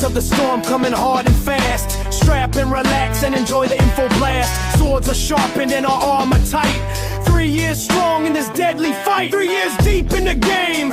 of the storm coming hard and fast. Strap and relax and enjoy the info blast. Swords are sharpened and our armor tight. 3 years strong in this deadly fight. 3 years deep in the game.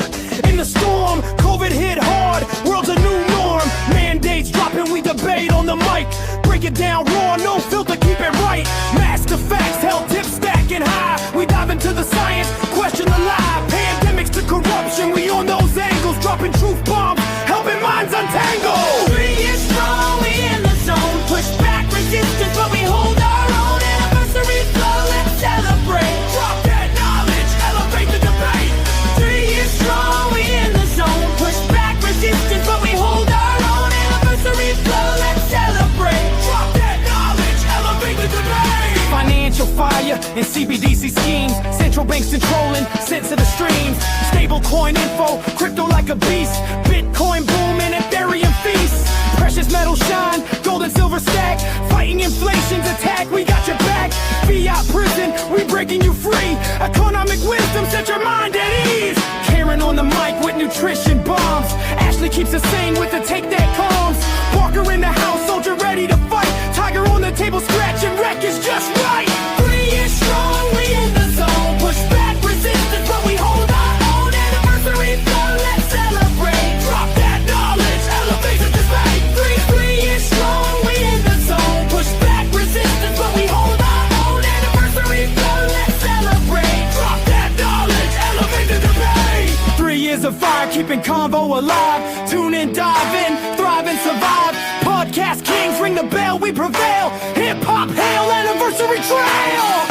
In the storm, COVID hit hard. World's a new norm. Mandates dropping, we debate on the mic. Break it down raw, no filter, keep it right. Master facts, hell tips stacking high. We dive into the science, question the lie. Pandemics to corruption, we on those angles. Dropping truth bombs, helping minds untangle. 3 years strong, we in the zone. Push back resistance, but we hold our own. Anniversary flow, let's celebrate. Drop that knowledge, elevate the debate. 3 years strong, we in the zone. Push back resistance, but we hold our own. Anniversary flow, let's celebrate. Drop that knowledge, elevate the debate. Financial fire and CBDC schemes. Central banks controlling sensitive streams. Stable coin info, crypto like a beast. Bitcoin booming, Ethereum feast. Precious metals shine, gold and silver stack. Fighting inflation's attack, we got your back. Fiat prison, we breaking you free. Economic wisdom, set your mind at ease. Karen on the mic with nutrition bombs. Ashley keeps us sane with the take that calms. Walker in the house, soldier ready to fight. Tiger on the table, scratching wreck is just right. 3 years strong, we in the zone. Push back resistance, but we hold our own. Anniversary flow, let's celebrate. Drop that knowledge, elevate the debate. 3 years strong, we in the zone. Push back resistance, but we hold our own. Anniversary flow, let's celebrate. Drop that knowledge, elevate the debate. 3 years of fire, keeping convo alive. Tune in, dive in, thrive and survive. Podcast kings, ring the bell, we prevail. Hip hop, hail, anniversary trail.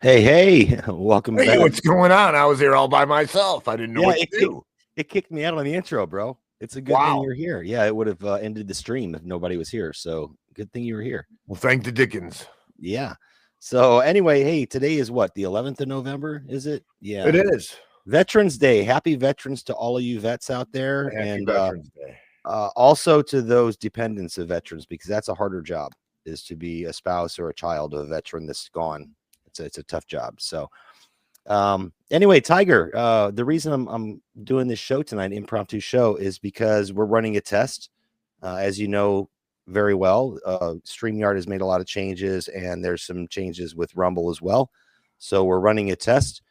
Hey, welcome Hey, back. what's going on? I was here all by myself. I didn't know what to do. It kicked me out on the intro, bro. It's a good thing you're here. Yeah, it would have ended the stream if nobody was here. So good thing you were here. Well, thank the Dickens. Yeah. So anyway, hey, today is what, the 11th of November, is it? Yeah. It is. Veterans Day. Happy veterans to all of you vets out there. Happy and Veterans Day. Also to those dependents of veterans, because that's a harder job, is to be a spouse or a child of a veteran that's gone. It's a tough job. So anyway, Tiger, the reason I'm doing this show tonight, impromptu show, is because we're running a test. As you know very well, StreamYard has made a lot of changes, and there's some changes with Rumble as well. So we're running a test.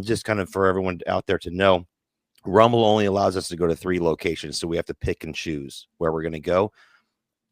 Just kind of for everyone out there to know, Rumble only allows us to go to 3 locations, so we have to pick and choose where we're going to go.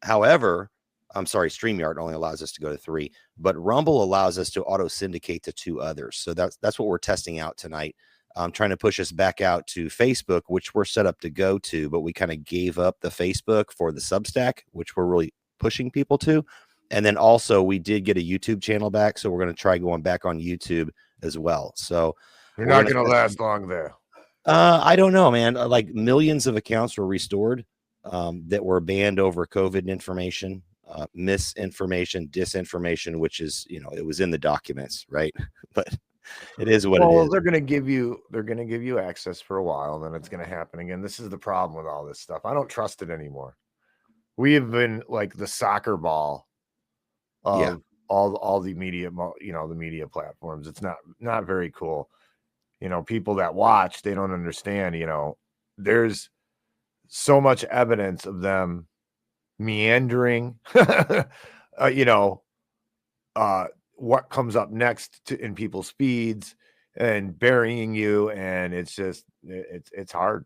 However, I'm sorry, StreamYard only allows us to go to 3, but Rumble allows us to auto syndicate to 2 others. So that's what we're testing out tonight. I'm trying to push us back out to Facebook, which we're set up to go to, but we kind of gave up the Facebook for the Substack, which we're really pushing people to. And then also we did get a YouTube channel back, so we're going to try going back on YouTube as well. So you're not going to last long there. I don't know, man. Like millions of accounts were restored that were banned over COVID information. Misinformation, disinformation, which is, it was in the documents, right? But it is what it is. They're going to give you access for a while, then it's going to happen again. This is the problem with all this stuff. I don't trust it anymore. We have been like the soccer ball of all the media, the media platforms. It's not very cool. People that watch, they don't understand, there's so much evidence of them meandering, what comes up next in people's feeds and burying you. And it's just, it's hard,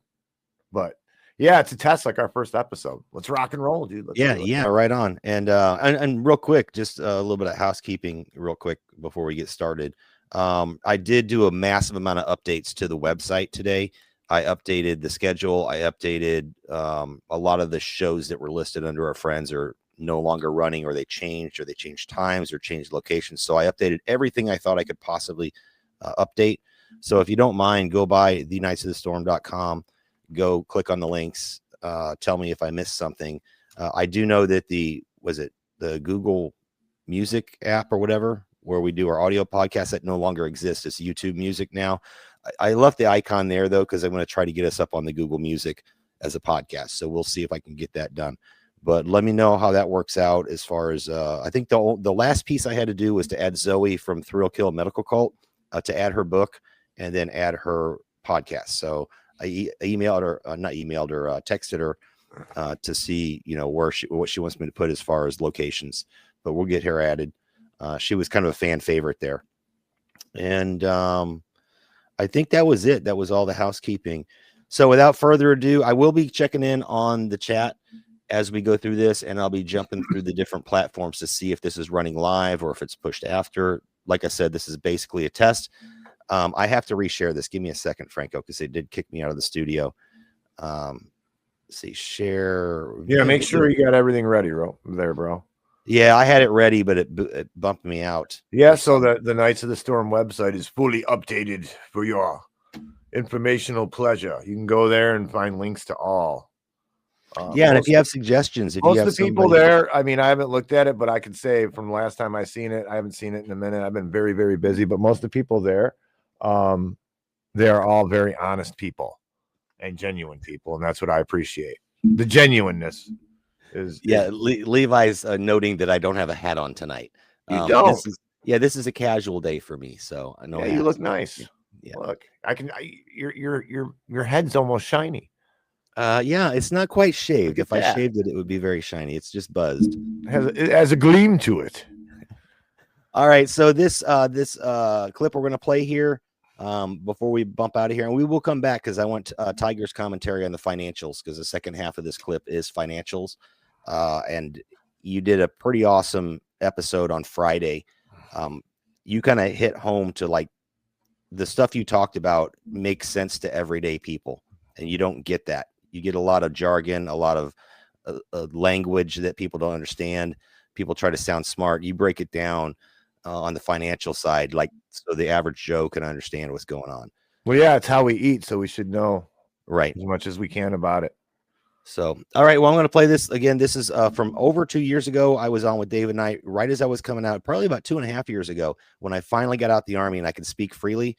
but Yeah, it's a test like our first episode. Let's rock and roll, dude. Let's do it. Yeah, right on. And real quick, just a little bit of housekeeping real quick before we get started. I did do a massive amount of updates to the website today. I updated the schedule. I updated a lot of the shows that were listed under our friends are no longer running, or they changed times or changed locations. So I updated everything I thought I could possibly update. So if you don't mind, go by thenightsofthestorm.com, go click on the links, tell me if I missed something. I do know that the Google Music app or whatever, where we do our audio podcast, that no longer exists. It's YouTube Music now. I left the icon there though, because I'm going to try to get us up on the Google Music as a podcast. So we'll see if I can get that done. But let me know how that works out. As far as I think the last piece I had to do was to add Zoe from Thrill Kill Medical Cult, to add her book and then add her podcast. So I emailed her, texted her to see, what she wants me to put as far as locations, but we'll get her added. She was kind of a fan favorite there. And I think that was it. That was all the housekeeping. So without further ado, I will be checking in on the chat as we go through this, and I'll be jumping through the different platforms to see if this is running live or if it's pushed after. Like I said, this is basically a test. I have to reshare this. Give me a second, Franco, because they did kick me out of the studio. Let's see, share. Yeah, make sure you got everything ready, bro. Yeah, I had it ready, but it bumped me out. Yeah, so the Knights of the Storm website is fully updated for your informational pleasure. You can go there and find links to all. And if you have suggestions, most of the people there, I mean, I haven't looked at it, but I can say from last time I seen it, I haven't seen it in a minute. I've been very, very busy, but most of the people there, they are all very honest people and genuine people, and that's what I appreciate. The genuineness is Levi's noting that I don't have a hat on tonight. You don't. This is a casual day for me, so I know. Yeah, you look nice. Yeah. Look, your head's almost shiny. It's not quite shaved. If I shaved it, it would be very shiny. It's just buzzed. It has a gleam to it. All right, so this clip we're going to play here before we bump out of here, and we will come back because I want Tiger's commentary on the financials, because the second half of this clip is financials. And you did a pretty awesome episode on Friday. You kind of hit home to, like, the stuff you talked about makes sense to everyday people, and you don't get that. You get a lot of jargon, a lot of language that people don't understand. People try to sound smart. You break it down on the financial side, like, so the average Joe can understand what's going on. Well, yeah, it's how we eat, so we should know right as much as we can about it. So, all right, well, I'm going to play this again. This is from over 2 years ago. I was on with David and I right as I was coming out, probably about 2.5 years ago, when I finally got out the Army and I could speak freely.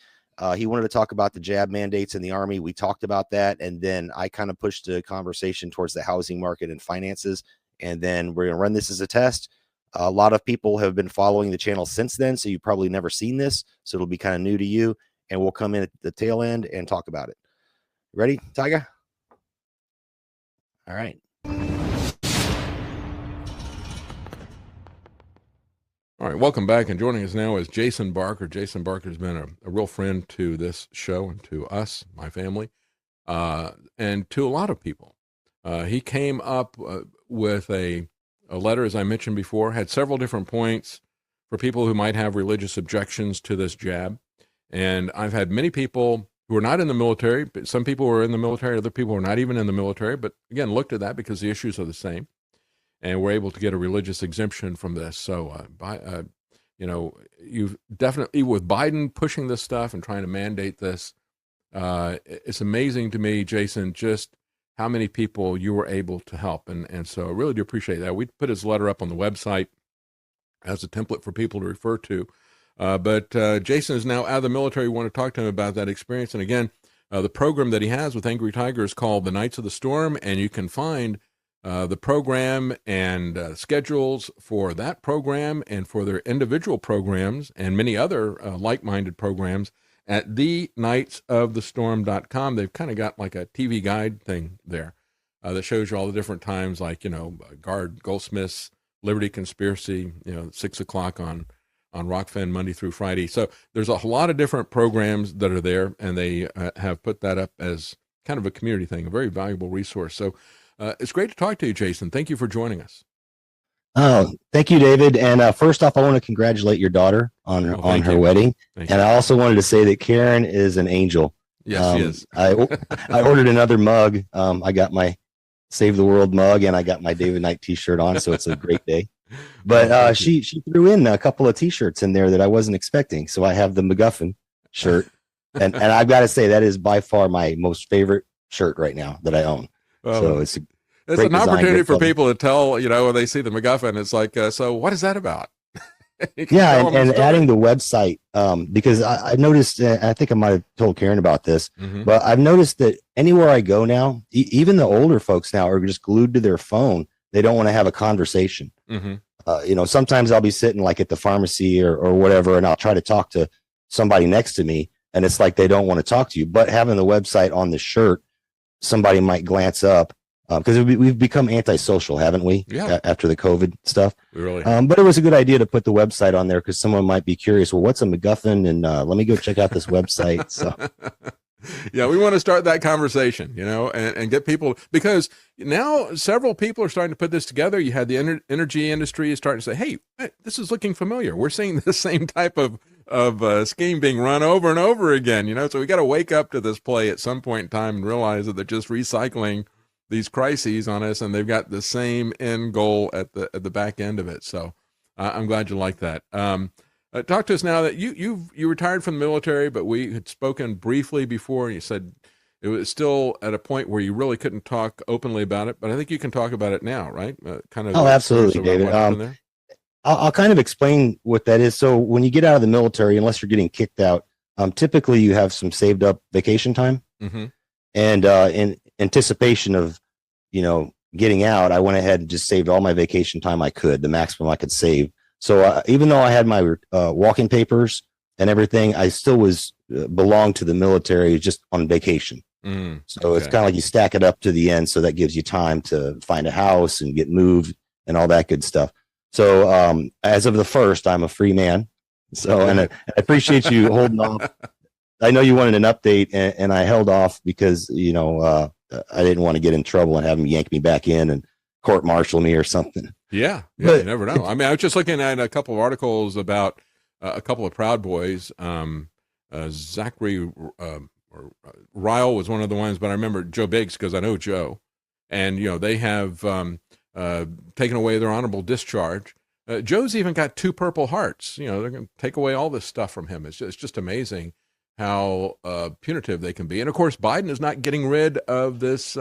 He wanted to talk about the jab mandates in the Army. We talked about that, and then I kind of pushed the conversation towards the housing market and finances, and then we're going to run this as a test. A lot of people have been following the channel since then, so you've probably never seen this, so it'll be kind of new to you, and we'll come in at the tail end and talk about it. Ready, Tiger? All right. All right, welcome back, and joining us now is Jason Barker. Jason Barker has been a real friend to this show and to us, my family, and to a lot of people. He came up with a letter, as I mentioned before, had several different points for people who might have religious objections to this jab. And I've had many people who are not in the military, but some people who are in the military, other people who are not even in the military, but again, looked at that because the issues are the same. And we're able to get a religious exemption from this. So, you've definitely, with Biden pushing this stuff and trying to mandate this, it's amazing to me, Jason, just how many people you were able to help. And so I really do appreciate that. We put his letter up on the website as a template for people to refer to. But Jason is now out of the military. We want to talk to him about that experience. And again, the program that he has with Angry Tiger is called the Knights of the Storm, and you can find the program and schedules for that program and for their individual programs and many other like-minded programs at thenightsofthestorm.com. They've kind of got like a TV guide thing there that shows you all the different times, like, Guard, Goldsmiths, Liberty Conspiracy, 6 o'clock on Rockfin Monday through Friday. So there's a lot of different programs that are there, and they have put that up as kind of a community thing, a very valuable resource. So it's great to talk to you, Jason. Thank you for joining us. Oh, thank you, David. And first off, I want to congratulate your daughter on her wedding. Thank and you. I also wanted to say that Karen is an angel. Yes, she is. I ordered another mug. I got my Save the World mug, and I got my David Knight T-shirt on, so it's a great day. But she threw in a couple of T-shirts in there that I wasn't expecting. So I have the MacGuffin shirt, and I've got to say that is by far my most favorite shirt right now that I own. So it's an opportunity for people to tell, when they see the MacGuffin, it's like, so what is that about? Yeah, and adding the website, because I noticed, I think I might have told Karen about this, but I've noticed that anywhere I go now, even the older folks now are just glued to their phone. They don't want to have a conversation. Sometimes I'll be sitting like at the pharmacy or whatever, and I'll try to talk to somebody next to me, and it's like they don't want to talk to you. But having the website on the shirt, somebody might glance up. Because we've become antisocial, haven't we? Yeah. After the COVID stuff. We really. But it was a good idea to put the website on there because someone might be curious. Well, what's a MacGuffin? And let me go check out this website. So. Yeah, we want to start that conversation, and get people, because now several people are starting to put this together. You had the energy industry is starting to say, hey, this is looking familiar. We're seeing the same type of scheme being run over and over again, So we got to wake up to this play at some point in time and realize that they're just recycling these crises on us, and they've got the same end goal at the back end of it. So I'm glad you like that. Talk to us now that you retired from the military, but we had spoken briefly before, and you said it was still at a point where you really couldn't talk openly about it, but I think you can talk about it now, right? Oh, absolutely, David. I'll kind of explain what that is. So when you get out of the military, unless you're getting kicked out, typically you have some saved up vacation time, and in anticipation of getting out, I went ahead and just saved all my vacation time I could, the maximum I could save. So even though I had my walking papers and everything, I still was belonged to the military, just on vacation. So it's kind of like you stack it up to the end, so that gives you time to find a house and get moved and all that good stuff. So as of the 1st, I'm a free man. So and I appreciate you holding off. I know you wanted an update, and I held off because I didn't want to get in trouble and have them yank me back in and court martial me or something. Yeah, you never know. I mean, I was just looking at a couple of articles about a couple of Proud Boys. Zachary Ryle was one of the ones, but I remember Joe Biggs because I know Joe, and they have taken away their honorable discharge. Joe's even got 2 Purple Hearts. They're going to take away all this stuff from him. It's just amazing how punitive they can be. And of course, Biden is not getting rid of this.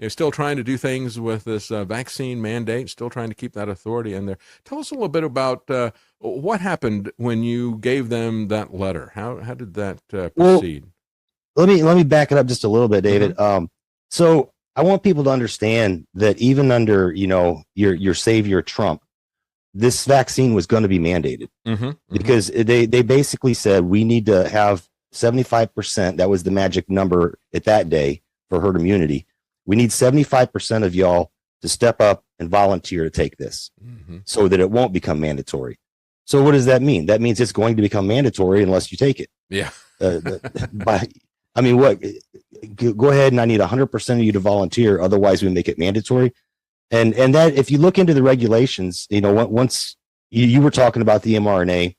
Still trying to do things with this vaccine mandate, still trying to keep that authority in there. Tell us a little bit about what happened when you gave them that letter. How did that proceed? Well, let me back it up just a little bit, David. So I want people to understand that even under your savior Trump, this vaccine was going to be mandated because they basically said we need to have 75%. That was the magic number at that day for herd immunity. We need 75% of y'all to step up and volunteer to take this so that it won't become mandatory. So what does that mean? That means it's going to become mandatory unless you take it. Yeah. What? Go ahead, and I need 100% of you to volunteer. Otherwise, we make it mandatory. And that, if you look into the regulations, once you were talking about the mRNA,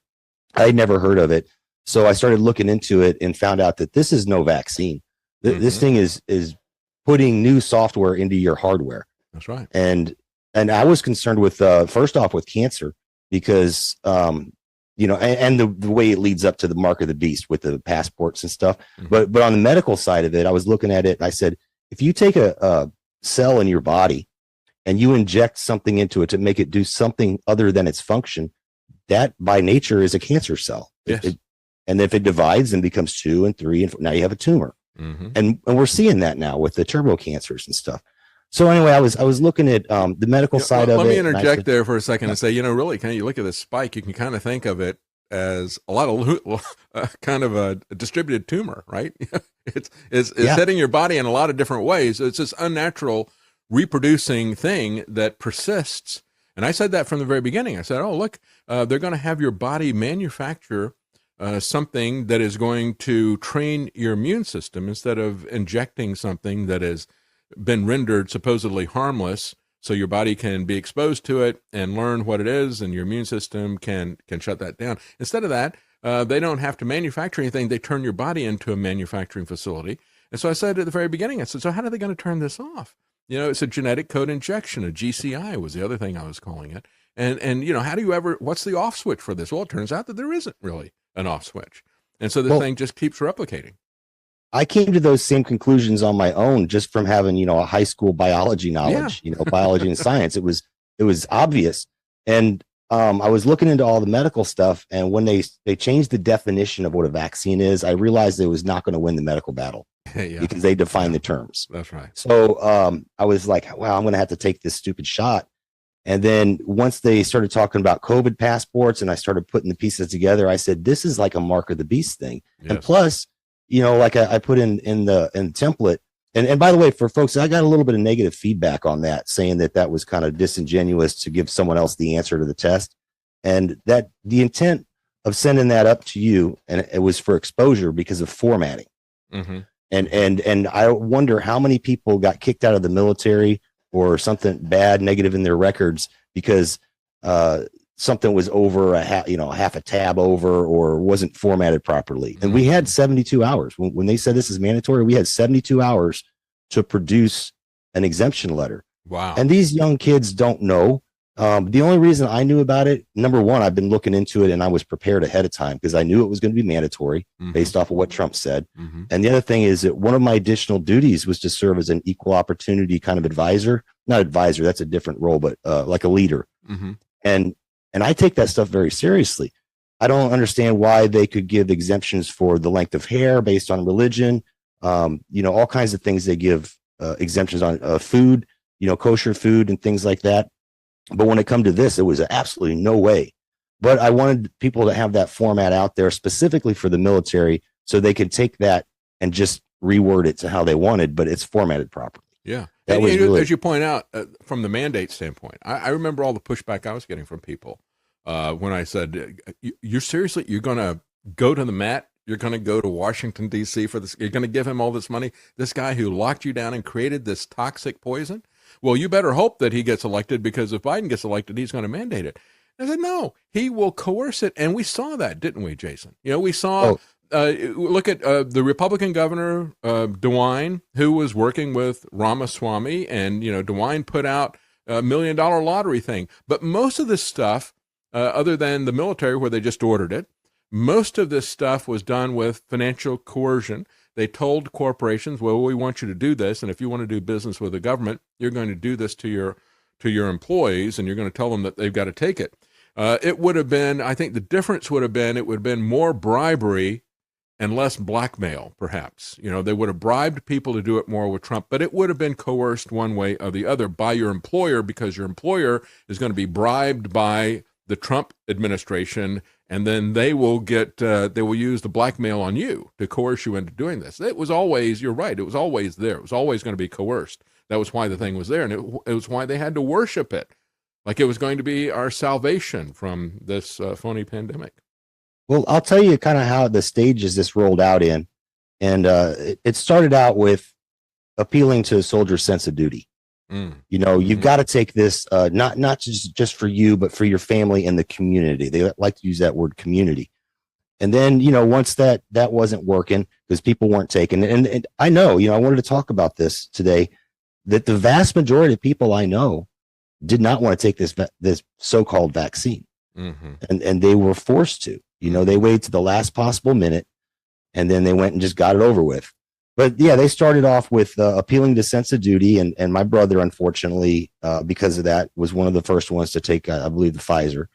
I had never heard of it. So I started looking into it and found out that this is no vaccine. This thing is putting new software into your hardware. That's right. And I was concerned with first off with cancer because and the way it leads up to the mark of the beast with the passports and stuff. But on the medical side of it, I was looking at it and I said, if you take a cell in your body and you inject something into it to make it do something other than its function, that by nature is a cancer cell. Yes. And if it divides and becomes 2 and 3 and 4, now you have a tumor. And we're seeing that now with the turbo cancers and stuff. So anyway, I was looking at the medical side of it. Let me interject there for a second and say, really, you look at this spike, you can kind of think of it as a lot of kind of a distributed tumor, right? It's hitting your body in a lot of different ways. It's this unnatural reproducing thing that persists. And I said that from the very beginning. I said, oh, look, they're going to have your body manufacture something that is going to train your immune system instead of injecting something that has been rendered supposedly harmless, so your body can be exposed to it and learn what it is, and your immune system can shut that down. Instead of that, they don't have to manufacture anything. They turn your body into a manufacturing facility. And so I said at the very beginning, I said, so how are they going to turn this off? You know, it's a genetic code injection, a GCI was the other thing I was calling it. And you know, how do you ever, what's the off switch for this? Well, it turns out that there isn't really an off switch. And so the thing just keeps replicating. I came to those same conclusions on my own just from having, you know, a high school biology knowledge, you know, biology and science. It was obvious. And I was looking into all the medical stuff. And when they changed the definition of what a vaccine is, I realized it was not going to win the medical battle because they defined the terms. That's right. So I was like, wow, I'm going to have to take this stupid shot. And then once they started talking about COVID passports and I started putting the pieces together, I said, this is like a mark of the beast thing. Yes. And plus, you know, like I put in the template. And by the way, for folks, I got a little bit of negative feedback on that, saying that was kind of disingenuous to give someone else the answer to the test. And that the intent of sending that up to you, and it was for exposure because of formatting. Mm-hmm. And I wonder how many people got kicked out of the military or something bad, negative in their records because something was over half a tab over or wasn't formatted properly. And we had 72 hours. When they said this is mandatory, we had 72 hours to produce an exemption letter. Wow. And these young kids don't know. The only reason I knew about it, number one, I've been looking into it and I was prepared ahead of time because I knew it was going to be mandatory based off of what Trump said. And the other thing is that one of my additional duties was to serve as an equal opportunity kind of advisor, not advisor, that's a different role, but like a leader. And I take that stuff very seriously. I don't understand why they could give exemptions for the length of hair based on religion. You know, all kinds of things they give exemptions on food, you know, kosher food and things like that. But when it come to this, it was absolutely no way. But I wanted people to have that format out there specifically for the military so they could take that and just reword it to how they wanted, but it's formatted properly. Yeah. And really, as you point out, from the mandate standpoint, I remember all the pushback I was getting from people when I said, you're seriously, you're going to go to the mat? You're going to go to Washington, D.C. for this? You're going to give him all this money? This guy who locked you down and created this toxic poison? Well, you better hope that he gets elected because if Biden gets elected, he's going to mandate it. I said, no, he will coerce it. And we saw that, didn't we, Jason? You know, we saw... look at the Republican governor, DeWine, who was working with Ramaswamy, and, you know, DeWine put out $1 million lottery thing. But most of this stuff, other than the military where they just ordered it, most of this stuff was done with financial coercion. They told corporations, well, we want you to do this, and if you want to do business with the government, you're going to do this to your employees, and you're going to tell them that they've got to take it. It would have been, I think the difference would have been more bribery and less blackmail, perhaps. You know, they would have bribed people to do it more with Trump, but it would have been coerced one way or the other by your employer because your employer is going to be bribed by the Trump administration, and then they will use the blackmail on you to coerce you into doing this. It was always, you're right, it was always there. It was always going to be coerced. That was why the thing was there, and it was why they had to worship it, like it was going to be our salvation from this phony pandemic. Well, I'll tell you kind of how the stages this rolled out in. And it started out with appealing to a soldier's sense of duty. You know, you've got to take this, not just for you, but for your family and the community. They like to use that word community. And then, you know, once that wasn't working because people weren't taking it. And I know, you know, I wanted to talk about this today, that the vast majority of people I know did not want to take this so-called vaccine. And they were forced to. You know, they waited to the last possible minute, and then they went and just got it over with. But yeah, they started off with appealing to sense of duty, and my brother, unfortunately, because of that, was one of the first ones to take, I believe, the Pfizer.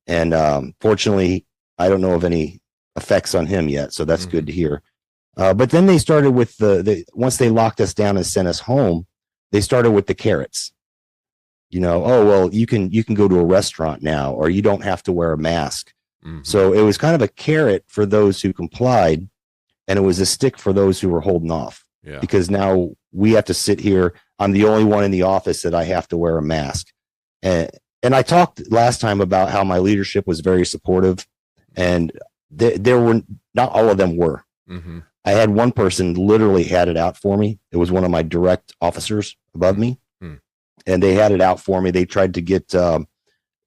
And fortunately, I don't know of any effects on him yet, so that's good to hear. But then they started with once they locked us down and sent us home, they started with the carrots. You know, oh well, you can go to a restaurant now, or you don't have to wear a mask. So it was kind of a carrot for those who complied, and it was a stick for those who were holding off. Yeah. Because now we have to sit here. I'm the only one in the office that I have to wear a mask. And I talked last time about how my leadership was very supportive, and there were not all of them were. Mm-hmm. I had one person literally had it out for me. It was one of my direct officers above me, and they had it out for me. They tried to get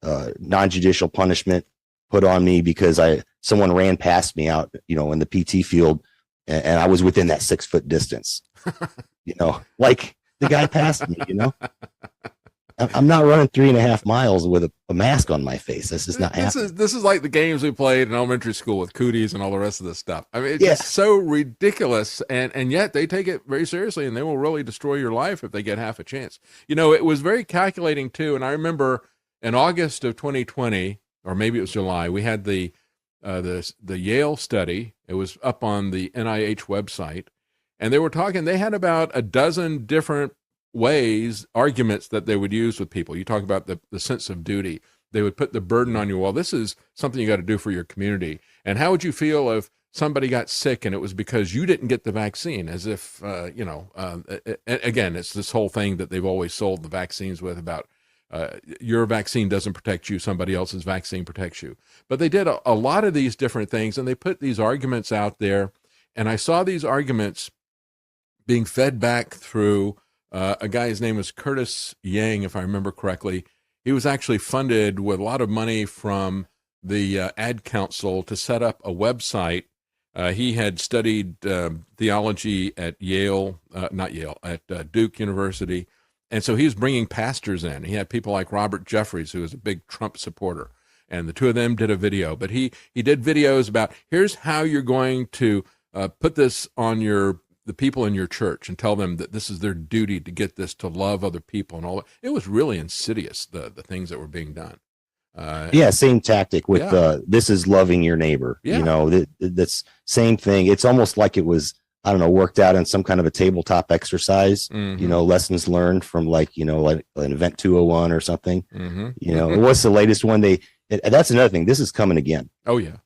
non-judicial punishment put on me because someone ran past me out, in the PT field, and I was within that 6 foot distance. Like the guy passed me. I'm not running 3.5 miles with a mask on my face. This is not happening. This is like the games we played in elementary school with cooties and all the rest of this stuff. I mean, it's just so ridiculous, and yet they take it very seriously, and they will really destroy your life if they get half a chance. It was very calculating too, and I remember in August of 2020, or maybe it was July, we had the Yale study. It was up on the NIH website, and they were talking. They had about a dozen different arguments that they would use with people. You talk about the sense of duty. They would put the burden on you. Well, this is something you got to do for your community. And how would you feel if somebody got sick and it was because you didn't get the vaccine? As if, again, it's this whole thing that they've always sold the vaccines with about your vaccine doesn't protect you, somebody else's vaccine protects you. But they did a lot of these different things, and they put these arguments out there. And I saw these arguments being fed back through a guy. His name was Curtis Yang, if I remember correctly. He was actually funded with a lot of money from the Ad Council to set up a website. He had studied theology at at Duke University. And so he was bringing pastors in. He had people like Robert Jeffries, who was a big Trump supporter. And the two of them did a video. But he did videos about, here's how you're going to put this on the people in your church and tell them that this is their duty to get this, to love other people and all that. It was really insidious, the things that were being done. Same tactic with this is loving your neighbor. That's same thing. It's almost like it was, I don't know, worked out in some kind of a tabletop exercise, lessons learned from like an Event 201 or something. What's the latest one? That's another thing. This is coming again. Oh, yeah.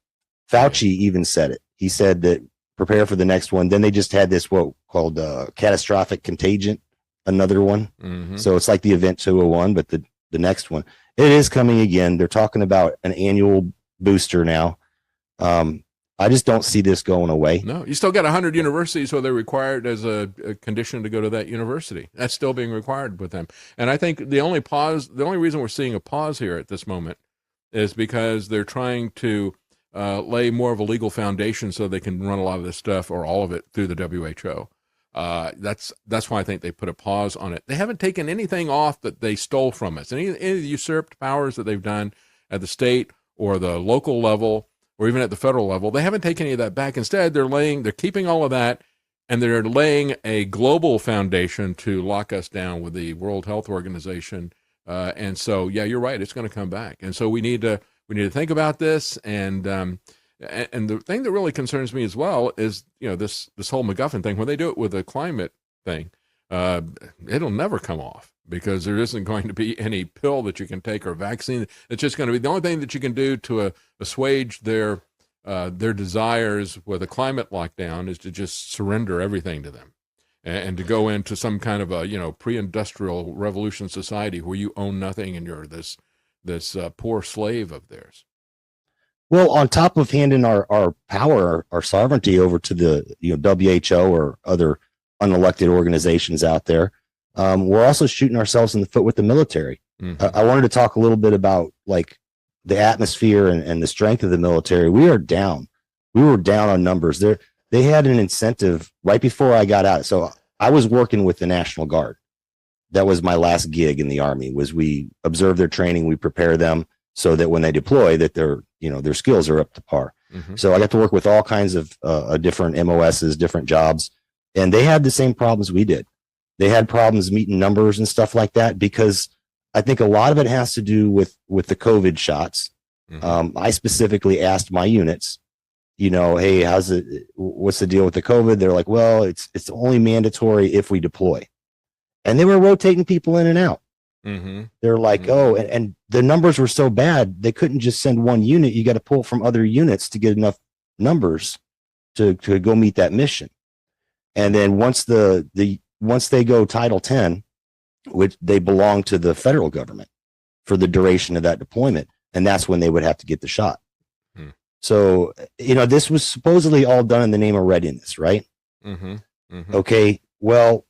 Fauci even said it. He said that prepare for the next one. Then they just had this called catastrophic contagion, another one. So it's like the Event 201, but the next one. It is coming again. They're talking about an annual booster now. I just don't see this going away. No, you still got 100 universities where they're required as a condition to go to that university. That's still being required with them. And I think the only reason we're seeing a pause here at this moment is because they're trying to lay more of a legal foundation so they can run a lot of this stuff, or all of it, through the WHO. That's why I think they put a pause on it. They haven't taken anything off that they stole from us. Any of the usurped powers that they've done at the state or the local level, or even at the federal level, they haven't taken any of that back. Instead, they're keeping all of that, and they're laying a global foundation to lock us down with the World Health Organization. And so, yeah, you're right. It's going to come back. And so we need to think about this. And the thing that really concerns me as well is, this whole MacGuffin thing. When they do it with the climate thing, it'll never come off, because there isn't going to be any pill that you can take or vaccine. It's just going to be the only thing that you can do to assuage their desires with a climate lockdown is to just surrender everything to them, and to go into some kind of a pre-industrial revolution society where you own nothing and you're this poor slave of theirs. Well, on top of handing our power, our sovereignty over to the WHO or other unelected organizations out there, we're also shooting ourselves in the foot with the military. I wanted to talk a little bit about like the atmosphere and the strength of the military. We are down. We were down on numbers. They had an incentive right before I got out. So I was working with the National Guard. That was my last gig in the Army. Was we observe their training, we prepare them so that when they deploy, that their skills are up to par. So I got to work with all kinds of different MOSs, different jobs, and they had the same problems we did. They had problems meeting numbers and stuff like that, because I think a lot of it has to do with the COVID shots. I specifically asked my units, hey, what's the deal with the COVID? They're like, well, it's only mandatory if we deploy. And they were rotating people in and out. They're like, oh, and the numbers were so bad, they couldn't just send one unit. You got to pull from other units to get enough numbers to go meet that mission. And then once they go Title 10, which they belong to the federal government for the duration of that deployment, and that's when they would have to get the shot. So, this was supposedly all done in the name of readiness, right? Mm-hmm. Mm-hmm. Okay. Well,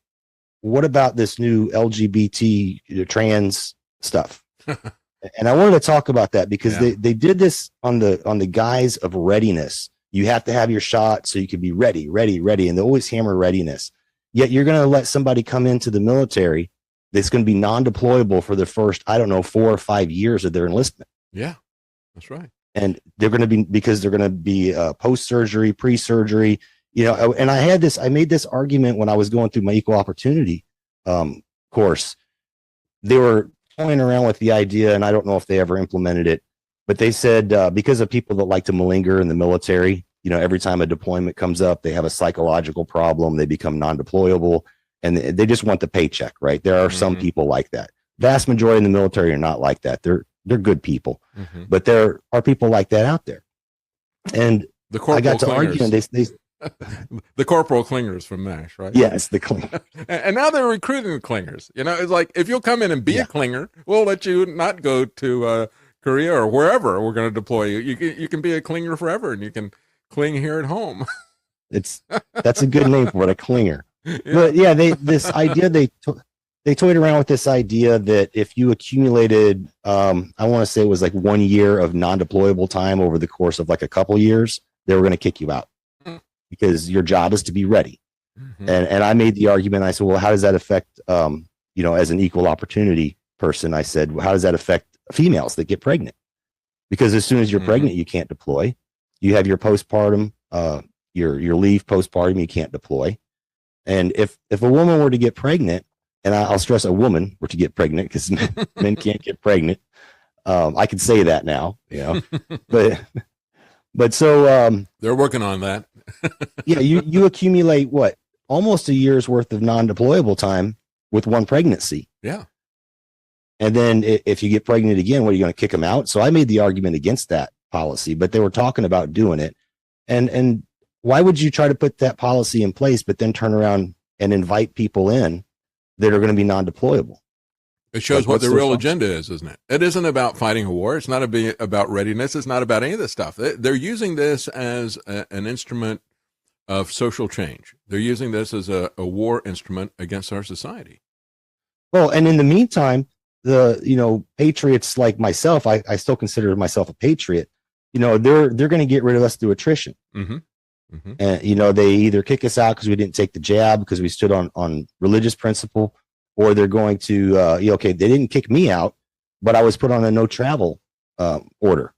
what about this new LGBT trans stuff? And I wanted to talk about that because they did this on the guise of readiness. You have to have your shot so you can be ready. And they always hammer readiness. Yet you're going to let somebody come into the military that's going to be non-deployable for the first, 4 or 5 years of their enlistment. Yeah, that's right. And they're going to be post-surgery, pre-surgery, and I made this argument when I was going through my equal opportunity course. They were toying around with the idea, and I don't know if they ever implemented it, but they said because of people that like to malinger in the military, every time a deployment comes up, they have a psychological problem, they become non-deployable, and they just want the paycheck, right? There are some people like that. Vast majority in the military are not like that. They're good people, but there are people like that out there. And I got to argue, and they the corporal clingers from MASH, right? Yes, the clinger. And now they're recruiting the clingers. It's like, if you'll come in and be a clinger, we'll let you not go to Korea or wherever we're going to deploy you. You can be a clinger forever, and you can cling here at home. That's a good name for it, a clinger. But this idea they toyed around with this idea that if you accumulated, I want to say it was like 1 year of non-deployable time over the course of like a couple years, they were going to kick you out because your job is to be ready. And I made the argument. I said, well, how does that affect, as an equal opportunity person? I said, well, how does that affect females that get pregnant? Because as soon as you're pregnant, you can't deploy. You have your postpartum, your leave postpartum, you can't deploy. And if a woman were to get pregnant, and I'll stress a woman were to get pregnant because men can't get pregnant. I can say that now, but so they're working on that. you accumulate almost a year's worth of non-deployable time with one pregnancy. Yeah. And then if you get pregnant again, what are you going to kick them out? So I made the argument against that policy, but they were talking about doing it. And why would you try to put that policy in place, but then turn around and invite people in that are going to be non-deployable? It shows what the real agenda is, isn't it? It isn't about fighting a war. It's not about readiness. It's not about any of this stuff. They're using this as an instrument of social change. They're using this as a war instrument against our society. Well, and in the meantime, the patriots like myself, I still consider myself a patriot. They're going to get rid of us through attrition. And they either kick us out because we didn't take the jab because we stood on religious principle, or they're going to they didn't kick me out, but I was put on a no travel order.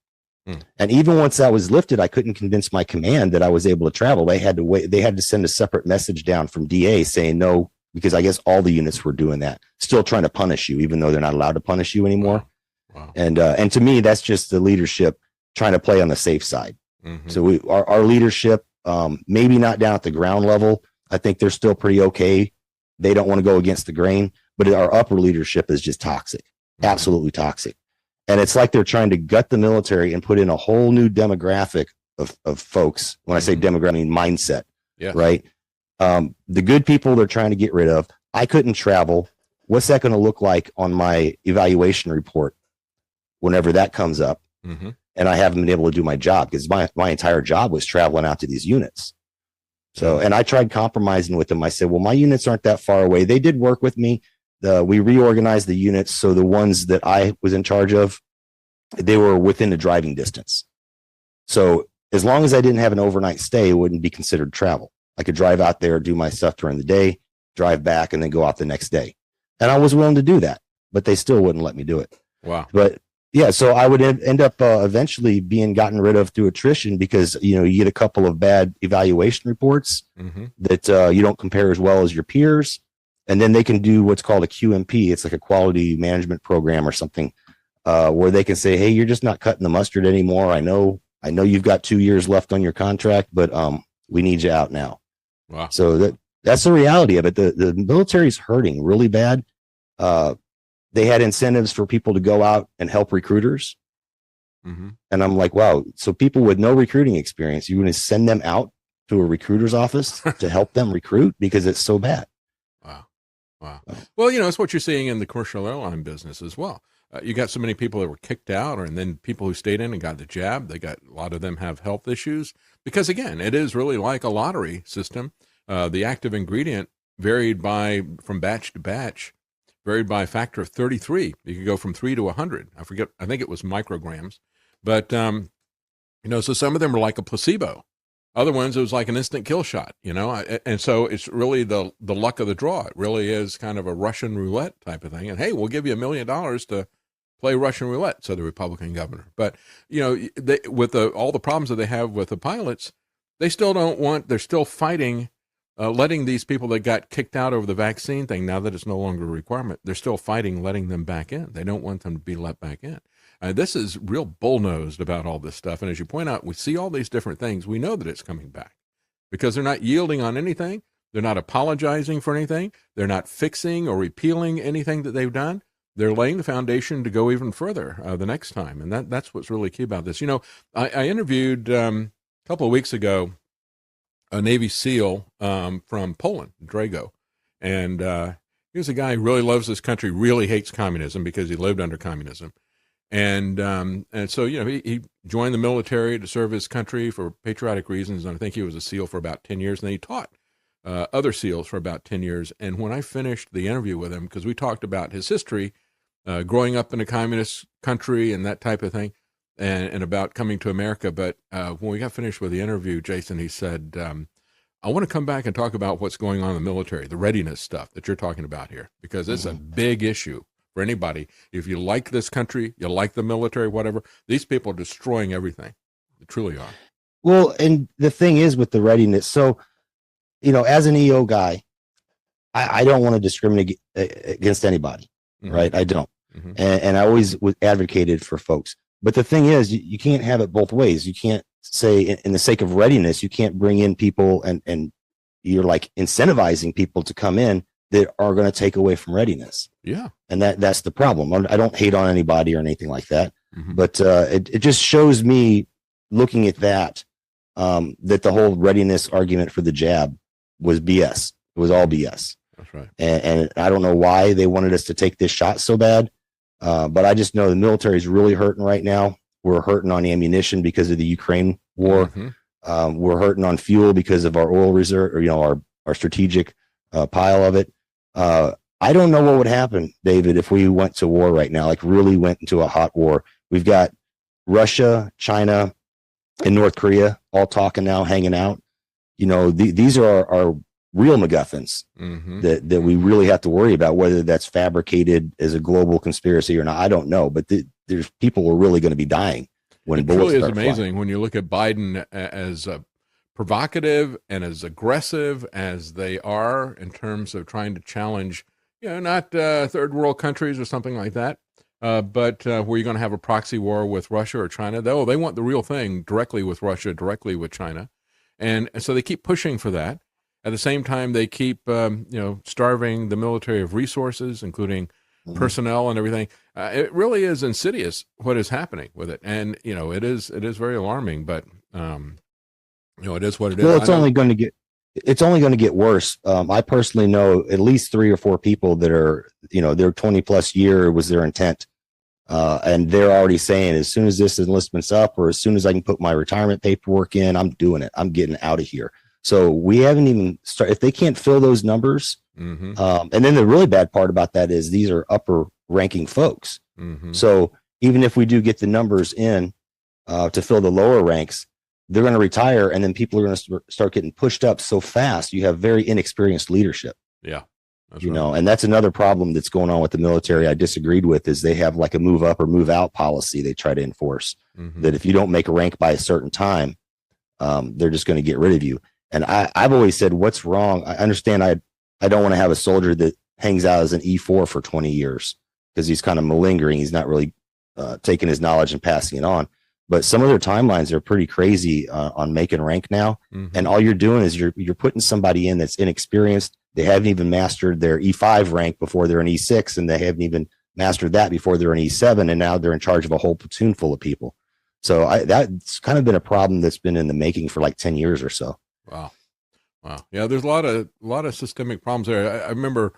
And even once that was lifted, I couldn't convince my command that I was able to travel. They had to wait. They had to send a separate message down from DA saying no, because I guess all the units were doing that, still trying to punish you, even though they're not allowed to punish you anymore. Wow. And to me, that's just the leadership trying to play on the safe side. So our leadership, maybe not down at the ground level. I think they're still pretty okay. They don't want to go against the grain, but our upper leadership is just toxic, absolutely toxic. And it's like they're trying to gut the military and put in a whole new demographic of folks. When I say demographic, I mean mindset, right? The good people they're trying to get rid of. I couldn't travel. What's that going to look like on my evaluation report whenever that comes up? And I haven't been able to do my job because my entire job was traveling out to these units. So, and I tried compromising with them. I said, well, my units aren't that far away. They did work with me. We reorganized the units. So the ones that I was in charge of, they were within the driving distance. So as long as I didn't have an overnight stay, it wouldn't be considered travel. I could drive out there, do my stuff during the day, drive back, and then go out the next day. And I was willing to do that, but they still wouldn't let me do it. Wow. But yeah, so I would end up eventually being gotten rid of through attrition because, you get a couple of bad evaluation reports that you don't compare as well as your peers. And then they can do what's called a QMP. It's like a quality management program or something where they can say, hey, you're just not cutting the mustard anymore. I know you've got 2 years left on your contract, but we need you out now. Wow. So that's the reality of it. The military's hurting really bad. They had incentives for people to go out and help recruiters. And I'm like, wow. So people with no recruiting experience, you're going to send them out to a recruiter's office to help them recruit because it's so bad. Wow. Well, it's what you're seeing in the commercial airline business as well. you got so many people that were kicked out, and then people who stayed in and got the jab. A lot of them have health issues because, again, it is really like a lottery system. The active ingredient varied from batch to batch, varied by a factor of 33. You could go from 3 to 100. I think it was micrograms. But, so some of them were like a placebo. Other ones, it was like an instant kill shot, and so it's really the luck of the draw. It really is kind of a Russian roulette type of thing. And hey, we'll give you $1 million to play Russian roulette, said the Republican governor. But, with all the problems that they have with the pilots, they're still fighting, letting these people that got kicked out over the vaccine thing, now that it's no longer a requirement, they're still fighting letting them back in. They don't want them to be let back in. This is real bull-nosed about all this stuff. And as you point out, we see all these different things. We know that it's coming back because they're not yielding on anything. They're not apologizing for anything. They're not fixing or repealing anything that they've done. They're laying the foundation to go even further the next time. And that's what's really key about this. I interviewed a couple of weeks ago a Navy SEAL from Poland, Drago. And he was a guy who really loves this country, really hates communism because he lived under communism. And so, he joined the military to serve his country for patriotic reasons. And I think he was a SEAL for about 10 years. And then he taught other SEALs for about 10 years. And when I finished the interview with him, because we talked about his history, growing up in a communist country and that type of thing, and about coming to America. But when we got finished with the interview, Jason, he said, I want to come back and talk about what's going on in the military, the readiness stuff that you're talking about here, because it's a big issue for anybody. If you like this country, you like the military, whatever, these people are destroying everything. They truly are. Well, and the thing is with the readiness. So, as an EO guy, I don't want to discriminate against anybody, right? I don't. And I always advocated for folks. But the thing is, you can't have it both ways. You can't say, in the sake of readiness, you can't bring in people and you're like incentivizing people to come in that are going to take away from readiness. Yeah. And that's the problem. I don't hate on anybody or anything like that, but it just shows me looking at that the whole readiness argument for the jab was BS. It was all BS. That's right. And I don't know why they wanted us to take this shot so bad, but I just know the military is really hurting right now. We're hurting on ammunition because of the Ukraine war. We're hurting on fuel because of our oil reserve, or our strategic pile of it. I don't know what would happen, David, if we went to war right now, like really went into a hot war. We've got Russia, China, and North Korea all talking now, hanging out. These are our real MacGuffins that we really have to worry about, whether that's fabricated as a global conspiracy or not. I don't know, but there's people who are really going to be dying when bullets really start is amazing flying. When you look at Biden as provocative and as aggressive as they are in terms of trying to challenge, not third world countries or something like that, but where you're going to have a proxy war with Russia or China. They want the real thing directly with Russia, directly with China. And so they keep pushing for that. At the same time, they keep, starving the military of resources, including personnel and everything. It really is insidious what is happening with it. And, it is very alarming, but, it is what it is. Well, it's only going to get worse. I personally know at least 3 or 4 people that are, their 20 plus year was their intent. And they're already saying, as soon as this enlistment's up, or as soon as I can put my retirement paperwork in, I'm doing it. I'm getting out of here. So we haven't even started. If they can't fill those numbers, and then the really bad part about that is these are upper ranking folks. So even if we do get the numbers in to fill the lower ranks, they're going to retire, and then people are going to start getting pushed up so fast. You have very inexperienced leadership. Yeah. And that's another problem that's going on with the military. I disagreed with is they have like a move up or move out policy they try to enforce, that if you don't make a rank by a certain time, they're just going to get rid of you. And I've always said, what's wrong? I understand I don't want to have a soldier that hangs out as an E4 for 20 years because he's kind of malingering. He's not really taking his knowledge and passing it on. But some of their timelines are pretty crazy on making rank now. And all you're doing is you're putting somebody in that's inexperienced. They haven't even mastered their E5 rank before they're an E6, and they haven't even mastered that before they're an E7, and now they're in charge of a whole platoon full of people. So that's kind of been a problem that's been in the making for like 10 years or so. Wow. Yeah, there's a lot of systemic problems there. I remember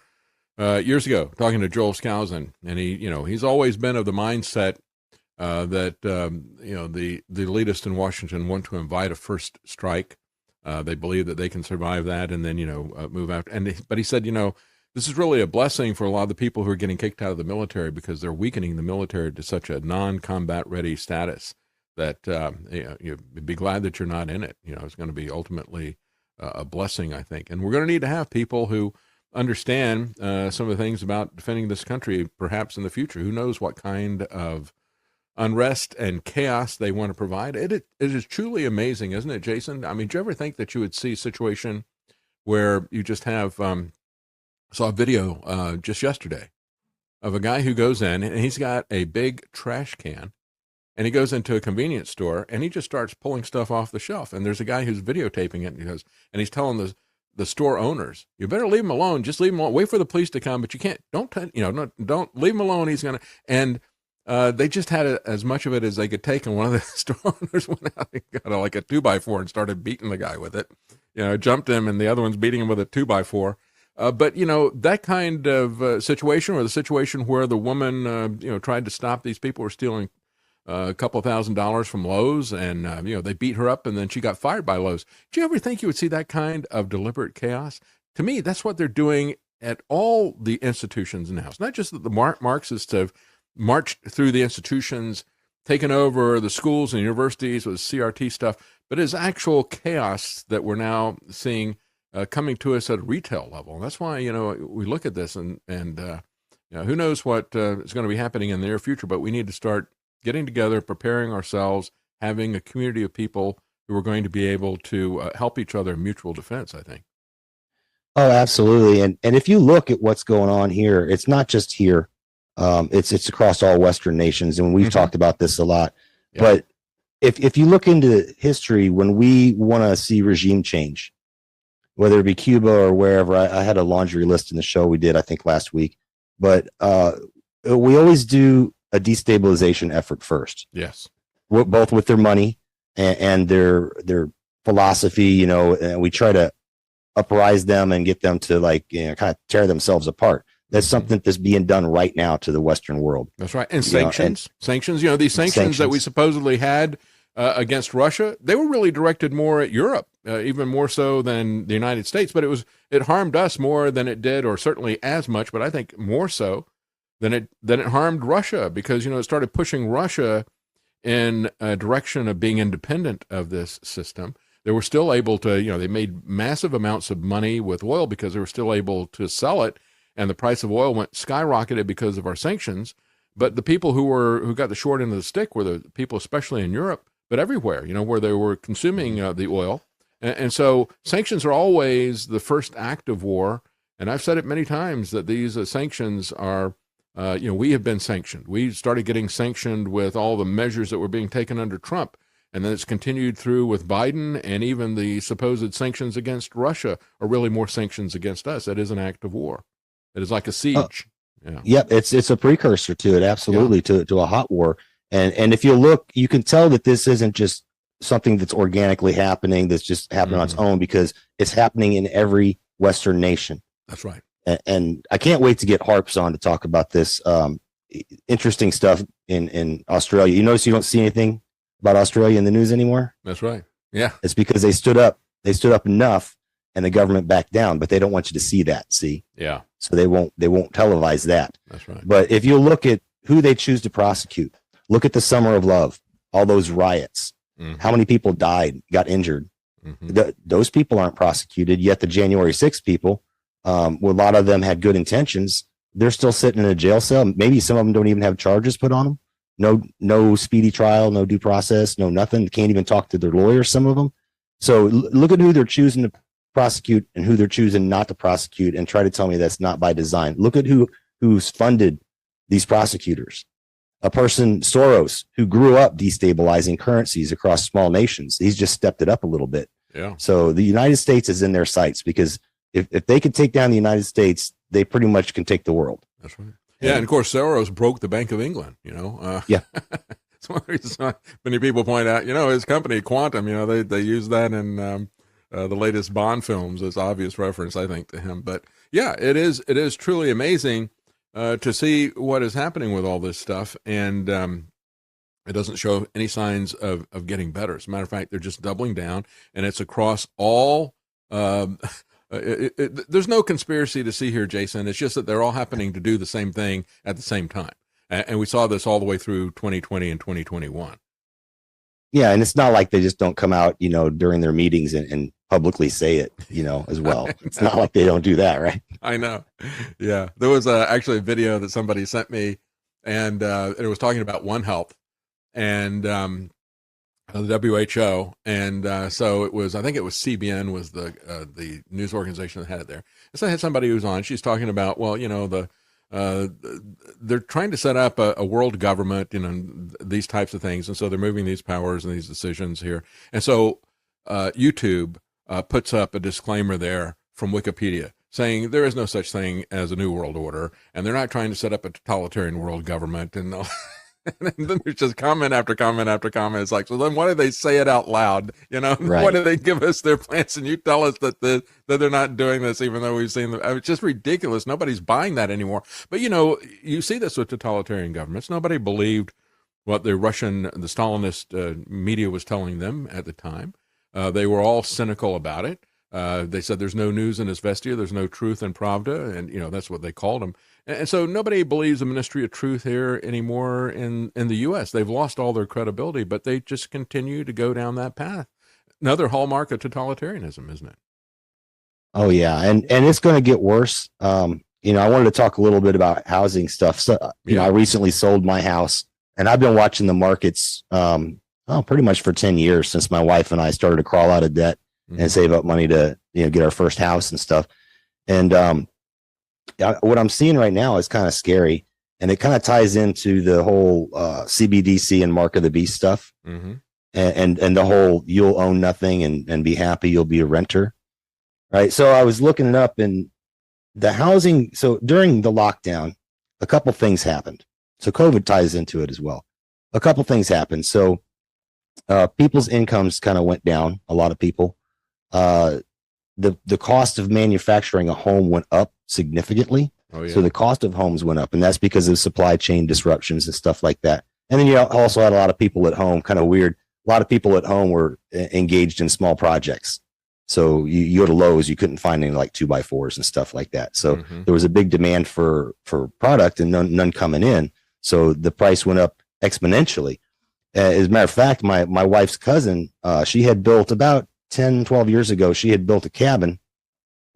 years ago, talking to Joel Skousen, and he's always been of the mindset that the elitists in Washington want to invite a first strike. They believe that they can survive that and then move after. But he said, this is really a blessing for a lot of the people who are getting kicked out of the military because they're weakening the military to such a non-combat ready status that you'd be glad that you're not in it. It's going to be ultimately a blessing, I think. And we're going to need to have people who understand some of the things about defending this country, perhaps in the future. Who knows what kind of unrest and chaos they want to provide. It is truly amazing, isn't it, Jason? I mean, do you ever think that you would see a situation where you just have, saw a video just yesterday of a guy who goes in and he's got a big trash can and he goes into a convenience store and he just starts pulling stuff off the shelf. And there's a guy who's videotaping it and he's telling the store owners, you better leave him alone. Just leave him alone. Wait for the police to come, but you can't, don't leave him alone. He's going to, and they just had as much of it as they could take, and one of the store owners went out and got like a 2x4 and started beating the guy with it. Jumped him, and the other one's beating him with a 2x4. But that kind of situation, or the situation where the woman tried to stop these people who were stealing a couple $1,000s from Lowe's, and they beat her up, and then she got fired by Lowe's. Do you ever think you would see that kind of deliberate chaos? To me, that's what they're doing at all the institutions in the house. Not just that the Marxists have marched through the institutions, taken over the schools and universities with CRT stuff, but it's actual chaos that we're now seeing coming to us at a retail level. And that's why, we look at this and who knows what is going to be happening in the near future, but we need to start getting together, preparing ourselves, having a community of people who are going to be able to help each other in mutual defense, I think. Oh, absolutely. And if you look at what's going on here, it's not just here. It's across all Western nations, and we've talked about this a lot. Yeah. But if you look into history, when we want to see regime change, whether it be Cuba or wherever, I had a laundry list in the show we did, I think, last week. But we always do a destabilization effort first. Yes, both with their money and their philosophy. And we try to uprise them and get them to kind of tear themselves apart. That's something that's being done right now to the Western world. That's right. And sanctions, these sanctions that we supposedly had against Russia, they were really directed more at Europe, even more so than the United States. But it harmed us more than it did, or certainly as much, but I think more so than it harmed Russia, because, it started pushing Russia in a direction of being independent of this system. They were still able to, they made massive amounts of money with oil because they were still able to sell it. And the price of oil skyrocketed because of our sanctions. But the people who got the short end of the stick were the people, especially in Europe, but everywhere, where they were consuming the oil. And so sanctions are always the first act of war. And I've said it many times that these sanctions are, we have been sanctioned. We started getting sanctioned with all the measures that were being taken under Trump. And then it's continued through with Biden, and even the supposed sanctions against Russia are really more sanctions against us. That is an act of war. It is like a siege. Yep, it's a precursor to it, absolutely, to a hot war. And if you look, you can tell that this isn't just something that's organically happening, that's just happening on its own, because it's happening in every Western nation. That's right. And I can't wait to get Harps on to talk about this interesting stuff in Australia. You notice you don't see anything about Australia in the news anymore? That's right. Yeah. It's because they stood up enough, and the government backed down, but they don't want you to see that. See? Yeah. So they won't televise that. That's right. But if you look at who they choose to prosecute, look at the Summer of Love, all those riots, how many people died, got injured. Those people aren't prosecuted, yet the January 6th people, well, a lot of them had good intentions. They're still sitting in a jail cell. Maybe some of them don't even have charges put on them. No speedy trial, no due process, no nothing. They can't even talk to their lawyers, some of them. So look at who they're choosing to prosecute and who they're choosing not to prosecute, and try to tell me that's not by design. Look at who's funded these prosecutors. A person, Soros, who grew up destabilizing currencies across small nations. He's just stepped it up a little bit. Yeah. So the United States is in their sights, because if they can take down the United States, they pretty much can take the world. That's right. Yeah, and of course, Soros broke the Bank of England, Yeah. It's one reason many people point out, his company, Quantum, they use that in the latest Bond films is obvious reference, I think, to him. But yeah, it is truly amazing to see what is happening with all this stuff, and it doesn't show any signs of getting better. As a matter of fact, they're just doubling down, and it's across all. There's no conspiracy to see here, Jason. It's just that they're all happening to do the same thing at the same time, and we saw this all the way through 2020 and 2021. Yeah, and it's not like they just don't come out, during their meetings and publicly say it, as well. It's not like they don't do that, right? I know. Yeah, there was actually a video that somebody sent me, and it was talking about One Health and the WHO, and so it was. I think it was CBN was the news organization that had it there. And so I had somebody who was on. She's talking about, well, they're trying to set up a world government, these types of things, and so they're moving these powers and these decisions here. And so YouTube puts up a disclaimer there from Wikipedia saying there is no such thing as a new world order, and they're not trying to set up a totalitarian world government. And and then there's just comment after comment after comment. It's like, so then why do they say it out loud? Right. Why do they give us their plans and you tell us that they're not doing this, even though we've seen them? It's just ridiculous. Nobody's buying that anymore. But, you see this with totalitarian governments. Nobody believed what the Stalinist media was telling them at the time. They were all cynical about it. They said there's no news in Izvestia, there's no truth in Pravda, and that's what they called them. And so nobody believes the Ministry of Truth here anymore in the U.S. They've lost all their credibility, but they just continue to go down that path. Another hallmark of totalitarianism, isn't it? Oh yeah, and it's going to get worse. I wanted to talk a little bit about housing stuff. So, I recently sold my house, and I've been watching the markets pretty much for 10 years since my wife and I started to crawl out of debt and save up money to get our first house and stuff. And what I'm seeing right now is kind of scary, and it kind of ties into the whole CBDC and Mark of the Beast stuff, and the whole you'll own nothing and be happy you'll be a renter, right? So I was looking it up, and the housing. So during the lockdown, a couple things happened. So COVID ties into it as well. A couple things happened. So people's incomes kind of went down. A lot of people. The cost of manufacturing a home went up significantly. Oh, yeah. So the cost of homes went up, and that's because of supply chain disruptions and stuff like that. And then you also had a lot of people at home, kind of weird. A lot of people at home were engaged in small projects. So you go to Lowe's, you couldn't find any like 2x4s and stuff like that. So there was a big demand for product and none coming in. So the price went up exponentially. As a matter of fact, my wife's cousin, she had built about 10, 12 years ago, she had built a cabin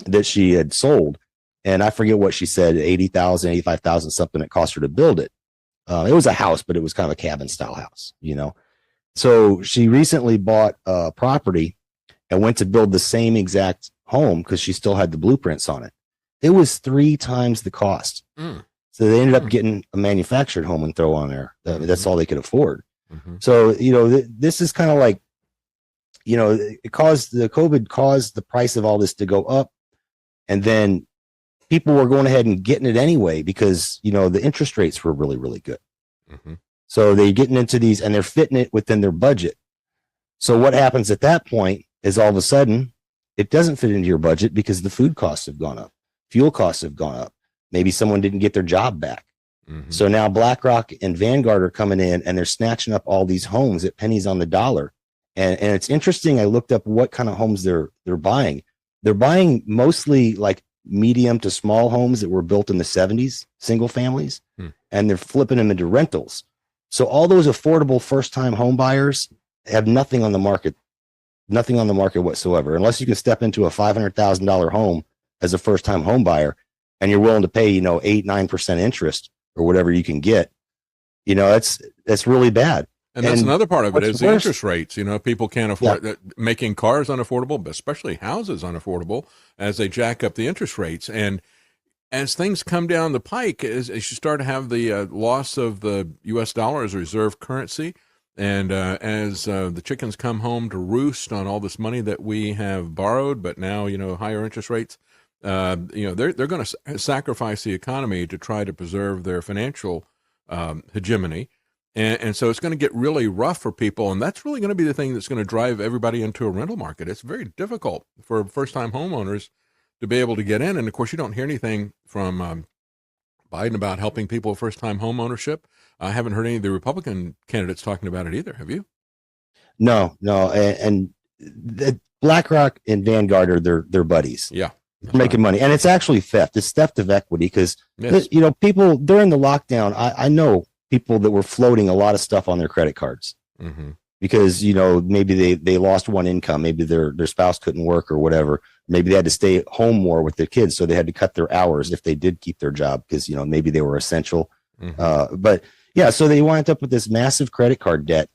that she had sold. And I forget what she said, 80,000, 85,000, something it cost her to build it. It was a house, but it was kind of a cabin style house, So she recently bought a property and went to build the same exact home because she still had the blueprints on it. It was 3 times the cost. So they ended up getting a manufactured home and throw on there. That's all they could afford. So, this is kind of like, COVID caused the price of all this to go up. And then people were going ahead and getting it anyway because, the interest rates were really, really good. So they're getting into these and they're fitting it within their budget. So what happens at that point is all of a sudden it doesn't fit into your budget because the food costs have gone up. Fuel costs have gone up. Maybe someone didn't get their job back. So now BlackRock and Vanguard are coming in and they're snatching up all these homes at pennies on the dollar. And it's interesting. I looked up what kind of homes they're buying. They're buying mostly like medium to small homes that were built in the 70s, single families, and they're flipping them into rentals. So all those affordable first-time home buyers have nothing on the market whatsoever, unless you can step into a $500,000 home as a first-time home buyer and you're willing to pay, 8-9% interest or whatever you can get. That's really bad. And that's another part of it is the interest rates. People can't afford making cars unaffordable, but especially houses unaffordable as they jack up the interest rates. And as things come down the pike, as you start to have the loss of the U.S. dollar as a reserve currency, and as the chickens come home to roost on all this money that we have borrowed, but now, higher interest rates, they're going to sacrifice the economy to try to preserve their financial hegemony. And so it's going to get really rough for people. And that's really going to be the thing that's going to drive everybody into a rental market. It's very difficult for first-time homeowners to be able to get in. And of course, you don't hear anything from Biden about helping people with first-time home ownership. I haven't heard any of the Republican candidates talking about it either. Have you? No. And the BlackRock and Vanguard are their buddies. Yeah. They're making money. And it's actually theft. It's theft of equity because, Yes. people during the lockdown, I know people that were floating a lot of stuff on their credit cards Mm-hmm. because, maybe they lost one income. Maybe their spouse couldn't work or whatever. Maybe they had to stay home more with their kids. So they had to cut their hours if they did keep their job because, maybe they were essential. Mm-hmm. But yeah, so they wound up with this massive credit card debt.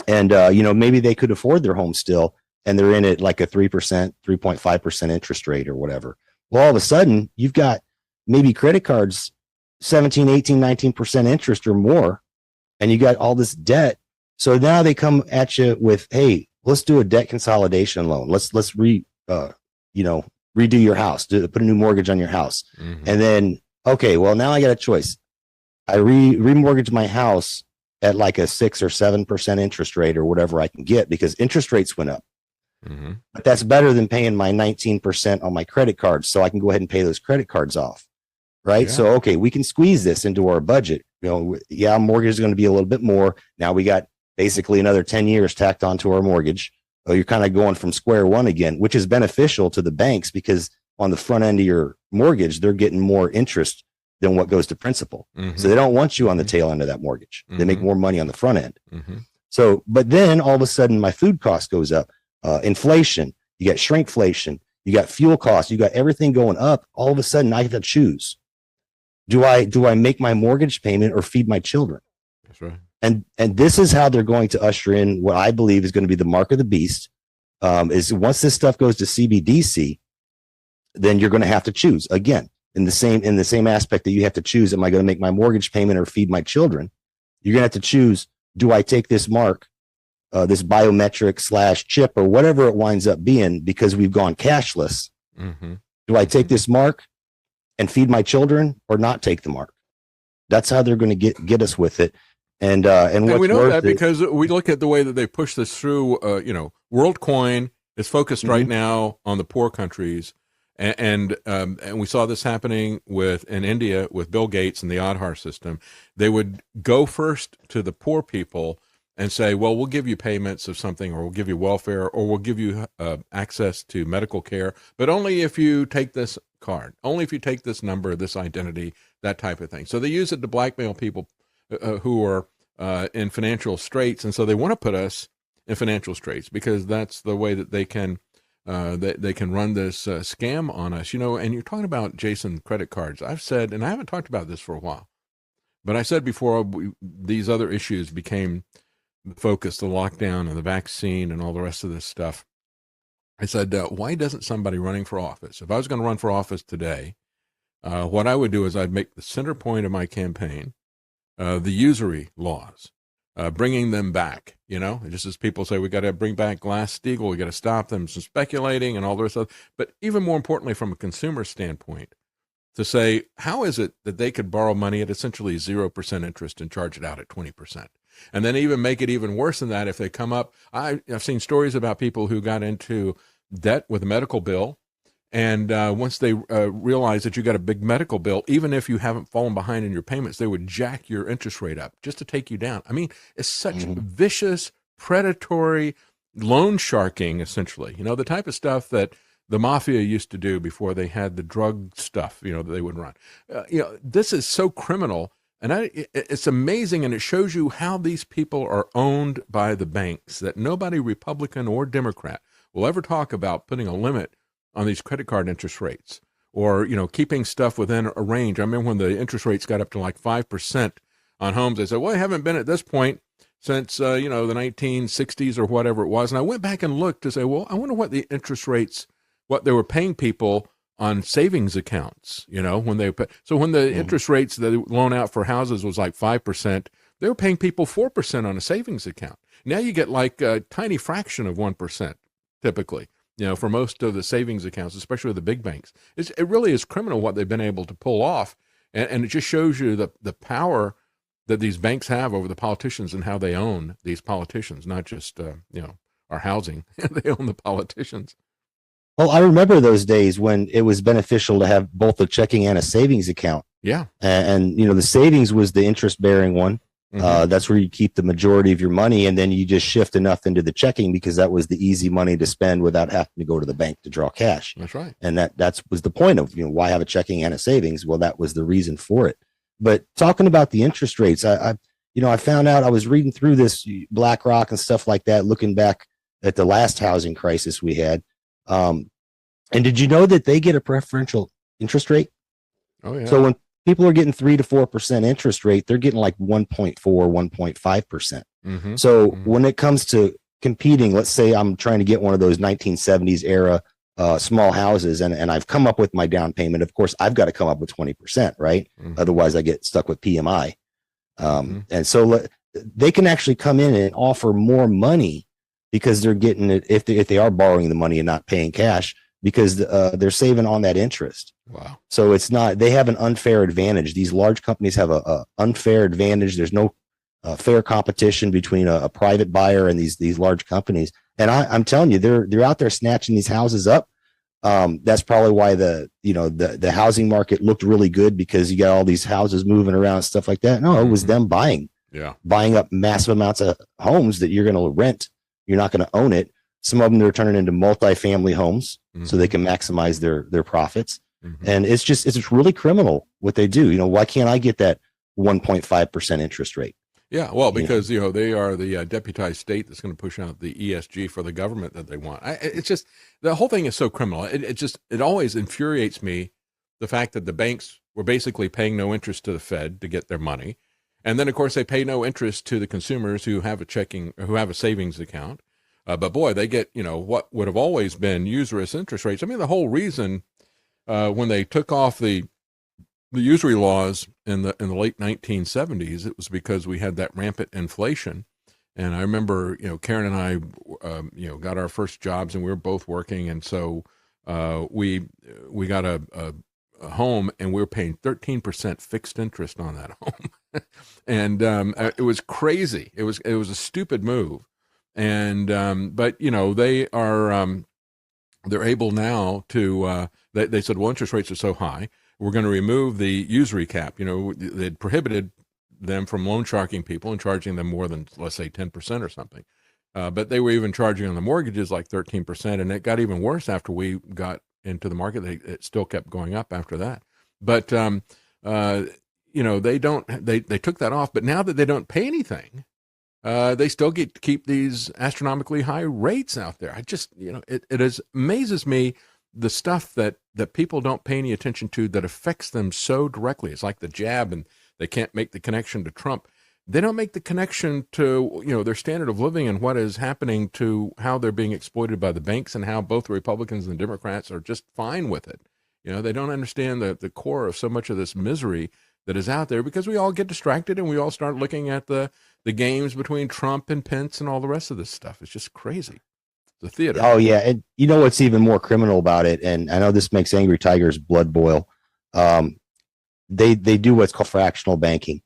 And, maybe they could afford their home still. And they're in it like a 3%, 3.5% interest rate or whatever. Well, all of a sudden, you've got maybe credit cards, 17, 18, 19% interest or more, and you got all this debt. So now they come at you with, hey, let's do a debt consolidation loan. Let's redo your house, put a new mortgage on your house. Mm-hmm. And then, okay, well, now I got a choice. I remortgage my house at like a 6 or 7% interest rate or whatever I can get because interest rates went up. Mm-hmm. But that's better than paying my 19% on my credit cards. So I can go ahead and pay those credit cards off. Right. Yeah. So, okay, we can squeeze this into our budget. Mortgage is going to be a little bit more. Now we got basically another 10 years tacked onto our mortgage. So you're kind of going from square one again, which is beneficial to the banks because on the front end of your mortgage, they're getting more interest than what goes to principal. Mm-hmm. So they don't want you on the tail end of that mortgage. They make more money on the front end. Mm-hmm. So, but then all of a sudden my food cost goes up. Inflation, you got shrinkflation, you got fuel costs, you got everything going up. All of a sudden I have to choose. Do I make my mortgage payment or feed my children? That's right. And this is how they're going to usher in what I believe is going to be the mark of the beast. Is once this stuff goes to CBDC, then you're going to have to choose again in the same aspect that you have to choose. Am I going to make my mortgage payment or feed my children? You're going to have to choose. Do I take this mark, this biometric / chip or whatever it winds up being because we've gone cashless? Mm-hmm. Do I take this mark and feed my children or not take the mark? That's how they're going to get us with it. And what's we know worth that it, because we look at the way that they push this through. WorldCoin is focused right now on the poor countries, and we saw this happening in India with Bill Gates and the Aadhaar system. They would go first to the poor people and say, well, we'll give you payments of something, or we'll give you welfare, or we'll give you access to medical care, but only if you take this card, only if you take this number, this identity, that type of thing. So they use it to blackmail people who are in financial straits, and so they want to put us in financial straits because that's the way that they can run this scam on us. And you're talking about, Jason, credit cards. I've said, and I haven't talked about this for a while, but I said before these other issues became the focus, the lockdown and the vaccine and all the rest of this stuff. I said, why doesn't somebody running for office? If I was going to run for office today, what I would do is I'd make the center point of my campaign the usury laws, bringing them back. Just as people say, we got to bring back Glass-Steagall, we got to stop them from speculating and all the rest of it. But even more importantly, from a consumer standpoint, to say, how is it that they could borrow money at essentially 0% interest and charge it out at 20%? And then even make it even worse than that if they come up. I've seen stories about people who got into debt with a medical bill. And once they realize that you got a big medical bill, even if you haven't fallen behind in your payments, they would jack your interest rate up just to take you down. I mean, it's such vicious, predatory loan sharking, essentially. The type of stuff that the mafia used to do before they had the drug stuff, that they would run. This is so criminal. And it's amazing, and it shows you how these people are owned by the banks, that nobody, Republican or Democrat, will ever talk about putting a limit on these credit card interest rates or, keeping stuff within a range. I remember when the interest rates got up to like 5% on homes, they said, well, I haven't been at this point since, the 1960s or whatever it was. And I went back and looked to say, well, I wonder what the interest rates, what they were paying people on savings accounts, when they put, so when the interest rates that they loan out for houses was like 5%, they were paying people 4% on a savings account. Now you get like a tiny fraction of 1% typically, for most of the savings accounts, especially with the big banks. It really is criminal what they've been able to pull off. And it just shows you the power that these banks have over the politicians and how they own these politicians, not just our housing. They own the politicians. Well, I remember those days when it was beneficial to have both a checking and a savings account. Yeah. And the savings was the interest bearing one. That's where you keep the majority of your money, and then you just shift enough into the checking because that was the easy money to spend without having to go to the bank to draw cash. That's right. And that was the point of, why have a checking and a savings? Well, that was the reason for it. But talking about the interest rates, I found out, I was reading through this BlackRock and stuff like that, looking back at the last housing crisis we had. And did you know that they get a preferential interest rate? Oh, yeah. So when people are getting 3 to 4% interest rate, they're getting like 1.4, 1.5%. So when it comes to competing, let's say I'm trying to get one of those 1970s era small houses, and I've come up with my down payment. Of course, I've got to come up with 20%, right? Otherwise, I get stuck with PMI. And so they can actually come in and offer more money because they're getting it if they are borrowing the money and not paying cash, because they're saving on that interest. Wow. So it's not, they have an unfair advantage. These large companies have a unfair advantage. There's no fair competition between a private buyer and these large companies. And I'm telling you, they're out there snatching these houses up. That's probably why the housing market looked really good, because you got all these houses moving around and stuff like that. No, it was them buying up massive amounts of homes that you're going to rent. You're not going to own it. Some of them they're turning into multifamily homes so they can maximize their profits. And it's really criminal what they do. Why can't I get that 1.5% interest rate? Yeah, well, because they are the deputized state that's going to push out the ESG for the government that they want. It's just, the whole thing is so criminal. It always infuriates me, the fact that the banks were basically paying no interest to the Fed to get their money, and then of course they pay no interest to the consumers who have a savings account. But boy, they get what would have always been usurious interest rates. I mean, the whole reason when they took off the usury laws in the late 1970s, it was because we had that rampant inflation. And I remember, Karen and I, got our first jobs, and we were both working. And so we got a home, and we were paying 13% fixed interest on that home. And it was crazy. It was a stupid move. And but they are they're able now to they said, well, interest rates are so high, we're going to remove the usury cap. They'd prohibited them from loan sharking people and charging them more than, let's say, 10% or something. But they were even charging on the mortgages like 13%. And it got even worse after we got into the market. It still kept going up after that. But, they took that off. But now that they don't pay anything, they still get to keep these astronomically high rates out there. I just, it amazes me, the stuff that people don't pay any attention to that affects them so directly. It's like the jab, and they can't make the connection to Trump. They don't make the connection to, their standard of living and what is happening to how they're being exploited by the banks, and how both the Republicans and the Democrats are just fine with it. They don't understand the core of so much of this misery that is out there, because we all get distracted and we all start looking at the games between Trump and Pence and all the rest of this stuff. It's just crazy. The theater. Oh yeah, and what's even more criminal about it, and I know this makes Angry Tiger's blood boil. They do what's called fractional banking.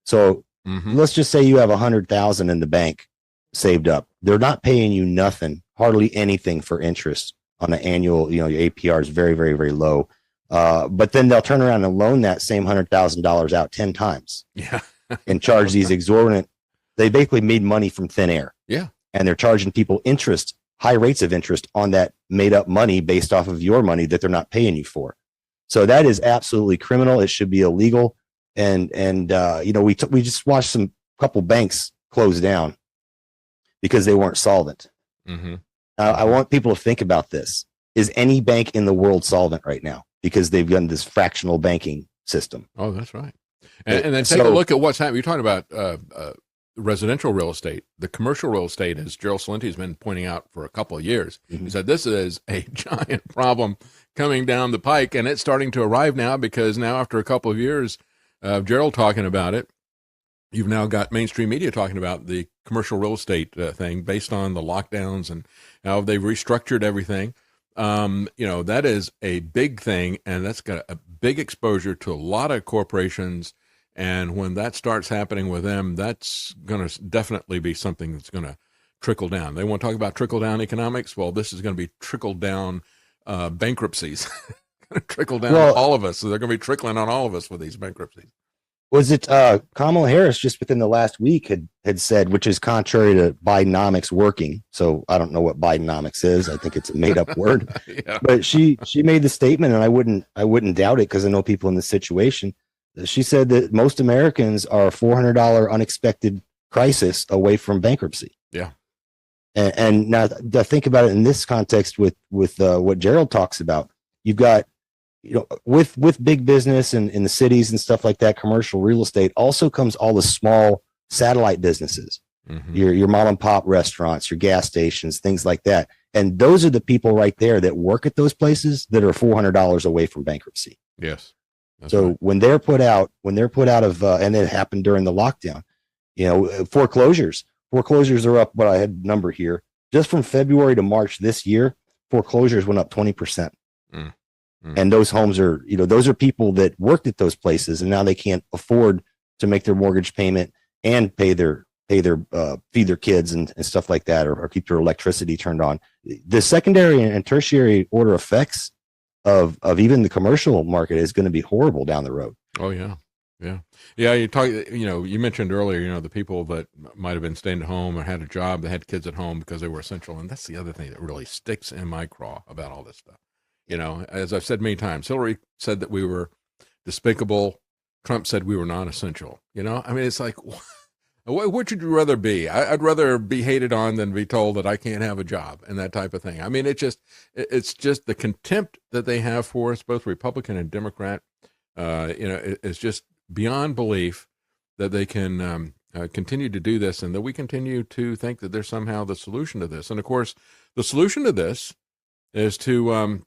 So let's just say you have 100,000 in the bank saved up. They're not paying you nothing, hardly anything for interest on an annual. Your APR is very, very, very low. But then they'll turn around and loan that same $100,000 out 10 times. Yeah, and charge these exorbitant. They basically made money from thin air. Yeah, and they're charging people high rates of interest on that made up money based off of your money that they're not paying you for. So that is absolutely criminal. It should be illegal. And we just watched couple banks close down because they weren't solvent. I want people to think about this. Is any bank in the world solvent right now? Because they've done this fractional banking system. Oh, that's right. And then take a look at what's happening. You're talking about residential real estate. The commercial real estate, as Gerald Celente has been pointing out for a couple of years, he said this is a giant problem coming down the pike, and it's starting to arrive now, because now after a couple of years of Gerald talking about it, you've now got mainstream media talking about the commercial real estate thing based on the lockdowns and how they've restructured everything. That is a big thing, and that's got a big exposure to a lot of corporations And when that starts happening with them, that's going to definitely be something that's going to trickle down. They want to talk about trickle down economics. Well, this is going to be trickle down bankruptcies. Trickle down Well, all of us. So they're going to be trickling on all of us with these bankruptcies. was it Kamala Harris just within the last week had said, which is contrary to Bidenomics working. So I don't know what Bidenomics is. I think it's a made up word. Yeah. But she made the statement, and I wouldn't doubt it because I know people in this situation. She said that most Americans are $400 unexpected crisis away from bankruptcy. Yeah. And now to think about it in this context with what Gerald talks about, you've got, with big business and in the cities and stuff like that, commercial real estate, also comes all the small satellite businesses, your mom and pop restaurants, your gas stations, things like that. And those are the people right there that work at those places that are $400 away from bankruptcy. Yes. That's so right. when they're put out of, and it happened during the lockdown, foreclosures are up. What I had number here, just from February to March this year, foreclosures went up 20%. And those homes are, those are people that worked at those places, and now they can't afford to make their mortgage payment and feed their kids and stuff like that, or keep their electricity turned on. The secondary and tertiary order effects of even the commercial market is going to be horrible down the road. Oh yeah. Yeah. You mentioned earlier, the people that might have been staying at home or had a job, that had kids at home because they were essential. And that's the other thing that really sticks in my craw about all this stuff. As I've said many times, Hillary said that we were despicable. Trump said we were non-essential. It's like, what would you rather be? I'd rather be hated on than be told that I can't have a job and that type of thing. It's just the contempt that they have for us, both Republican and Democrat. It's just beyond belief that they can continue to do this, and that we continue to think that there's somehow the solution to this. And of course, the solution to this is to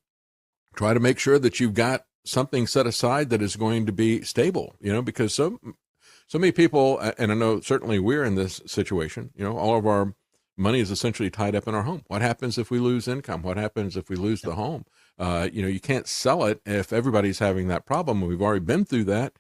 try to make sure that you've got something set aside that is going to be stable, because so many people, and I know certainly we're in this situation, all of our money is essentially tied up in our home. What happens if we lose income? What happens if we lose the home? You can't sell it if everybody's having that problem. We've already been through that.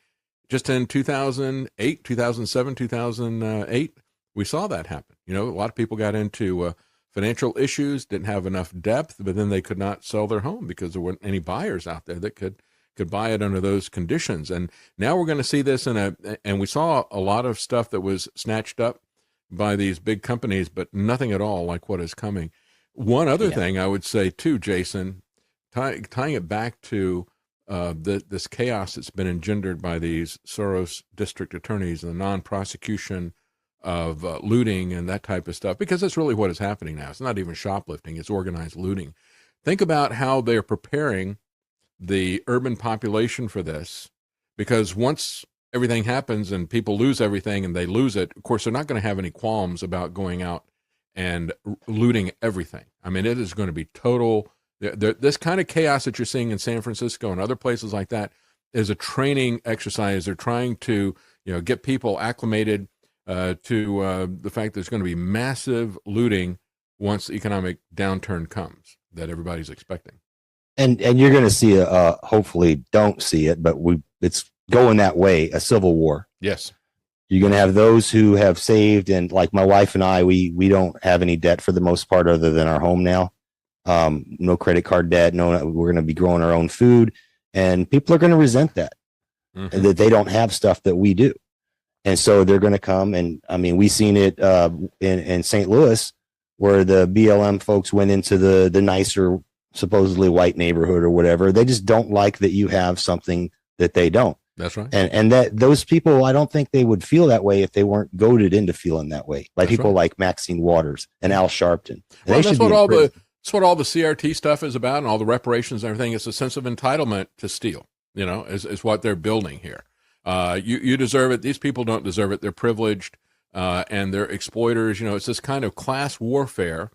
Just in 2008, 2007, 2008, we saw that happen. A lot of people got into financial issues, didn't have enough depth, but then they could not sell their home because there weren't any buyers out there that could buy it under those conditions. And now we're going to see this and we saw a lot of stuff that was snatched up by these big companies, but nothing at all like what is coming. One other thing I would say too, Jason, tying it back to this chaos that's been engendered by these Soros district attorneys and the non-prosecution of looting and that type of stuff, because that's really what is happening now. It's not even shoplifting, it's organized looting. Think about how they're preparing the urban population for this, because once everything happens and people lose everything and they lose it, of course, they're not going to have any qualms about going out and looting everything. It is going to be total. This kind of chaos that you're seeing in San Francisco and other places like that is a training exercise. They're trying to, get people acclimated to the fact that there's going to be massive looting once the economic downturn comes that everybody's expecting. And you're going to see hopefully don't see it, but it's going that way, a civil war. Yes. You're going to have those who have saved, and like my wife and I, we don't have any debt for the most part other than our home now. No credit card debt. No, we're going to be growing our own food, and people are going to resent that, and that they don't have stuff that we do. And so they're going to come. And we've seen it in St. Louis, where the BLM folks went into the nicer, supposedly white neighborhood or whatever. They just don't like that you have something that they don't. That's right. And that those people, I don't think they would feel that way if they weren't goaded into feeling that way. Like people like Maxine Waters and Al Sharpton. Well, that's what all the CRT stuff is about, and all the reparations and everything. It's a sense of entitlement to steal, is what they're building here. You deserve it. These people don't deserve it. They're privileged, and they're exploiters. It's this kind of class warfare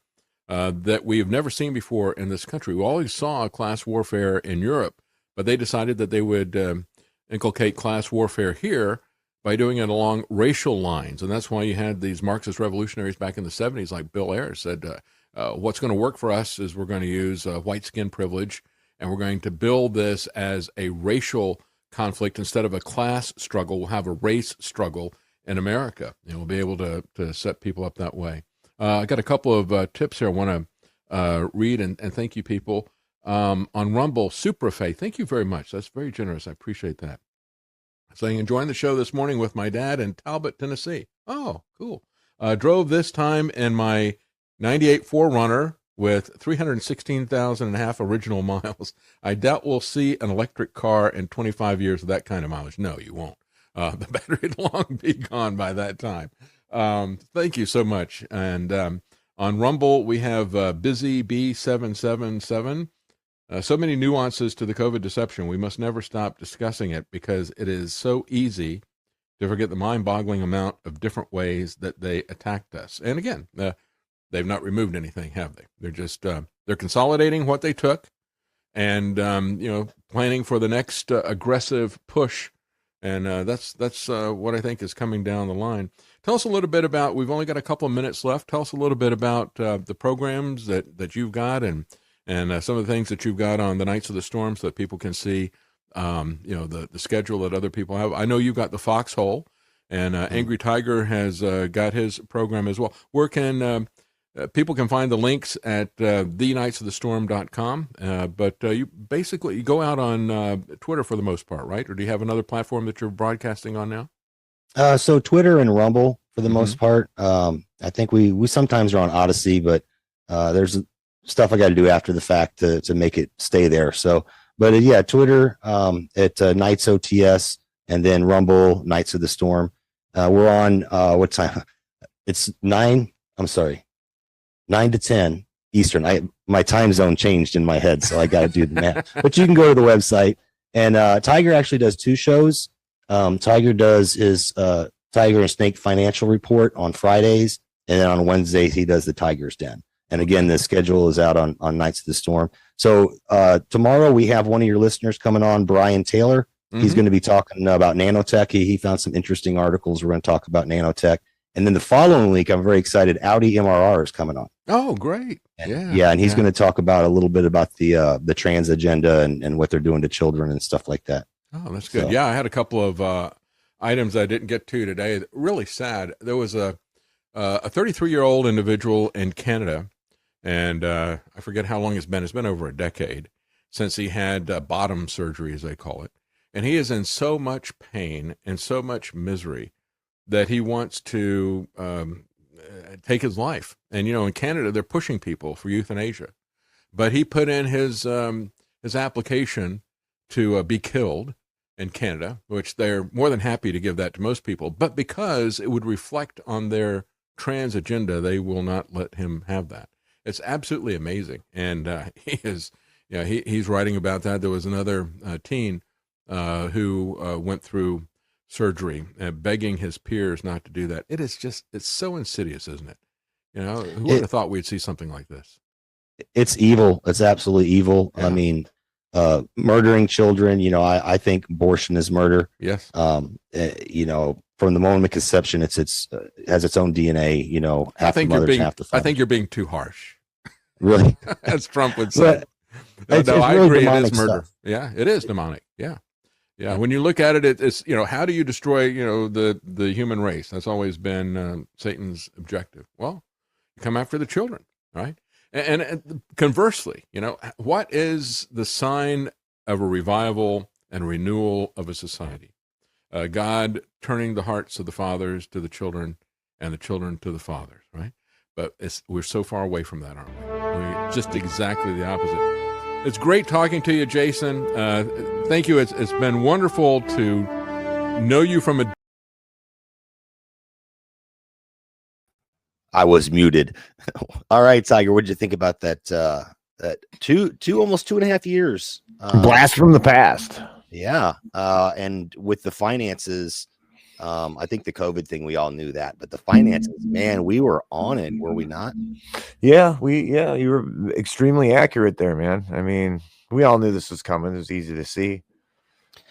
that we've never seen before in this country. We always saw class warfare in Europe, but they decided that they would inculcate class warfare here by doing it along racial lines. And that's why you had these Marxist revolutionaries back in the 70s, like Bill Ayers, said, what's going to work for us is we're going to use white skin privilege, and we're going to build this as a racial conflict, instead of a class struggle, we'll have a race struggle in America, and we'll be able to set people up that way. I got a couple of tips here I want to read, and thank you, people. On Rumble, Suprafe, thank you very much. That's very generous. I appreciate that. Saying, enjoying the show this morning with my dad in Talbot, Tennessee. Oh, cool. Drove this time in my 98 4Runner with 316,000 and a half original miles. I doubt we'll see an electric car in 25 years with that kind of mileage. No, you won't. The battery would long be gone by that time. Thank you so much. And on Rumble, we have Busy B777. So many nuances to the COVID deception. We must never stop discussing it because it is so easy to forget the mind-boggling amount of different ways that they attacked us. And again, they've not removed anything, have they? They're just they're consolidating what they took, and planning for the next aggressive push. And that's what I think is coming down the line. Tell us a little bit about. We've only got a couple of minutes left. Tell us a little bit about the programs that you've got, and some of the things that you've got on the Nights of the Storm, so that people can see, the schedule that other people have. I know you've got the Foxhole, and Angry Tiger has got his program as well. Where can people can find the links at thenightsofthestorm.com, but you basically go out on Twitter for the most part, right? Or do you have another platform that you're broadcasting on now? So Twitter and Rumble for the most part. I think we sometimes are on Odyssey, but there's stuff I got to do after the fact to make it stay there. So, but yeah, Twitter at Nights OTS, and then Rumble Nights of the Storm. We're on what time? It's 9 to 10 Eastern. My time zone changed in my head, so I got to do the math. But you can go to the website, and Tiger actually does 2 shows. Tiger does his Tiger and Snake Financial Report on Fridays, and then on Wednesdays he does the Tiger's Den. And again, the schedule is out on Nights of the Storm. So tomorrow we have one of your listeners coming on, Brian Taylor. He's going to be talking about nanotech. He found some interesting articles. We're going to talk about nanotech. And then the following week, I'm very excited. Audi MRR is coming on. Oh, great. And he's going to talk about a little bit about the trans agenda and what they're doing to children and stuff like that. Oh, that's good. So, yeah, I had a couple of items I didn't get to today. Really sad. There was a 33-year-old individual in Canada, and I forget how long it's been. It's been over a decade since he had bottom surgery, as they call it. And he is in so much pain and so much misery that he wants to take his life. And, in Canada, they're pushing people for euthanasia. But he put in his application to be killed in Canada, which they're more than happy to give that to most people. But because it would reflect on their trans agenda, they will not let him have that. It's absolutely amazing. And he's writing about that. There was another teen who went through surgery, begging his peers not to do that. It's so insidious, isn't it? Who would have thought we'd see something like this? It's evil. It's absolutely evil. Yeah. I mean, murdering children, I think abortion is murder. Yes. From the moment of conception, it has its own DNA, half the mothers, half the fathers. I think you're being too harsh. Really? As Trump would say. I really agree. It is murder. Stuff. Yeah, it is demonic. Yeah. Yeah. When you look at it, it's, how do you destroy, the human race? That's always been Satan's objective. Well, you come after the children, right? And conversely, what is the sign of a revival and renewal of a society? God turning the hearts of the fathers to the children and the children to the fathers, right? But we're so far away from that, aren't we? We're just exactly the opposite. It's great talking to you, Jason. Thank you. It's been wonderful to know you from a... I was muted. All right, Tiger, what did you think about that? That almost 2.5 years. Blast from the past. Yeah. And with the finances, I think the COVID thing, we all knew that, but the finances, man, we were on it, were we not? Yeah, you were extremely accurate there, man. I mean, we all knew this was coming. It was easy to see.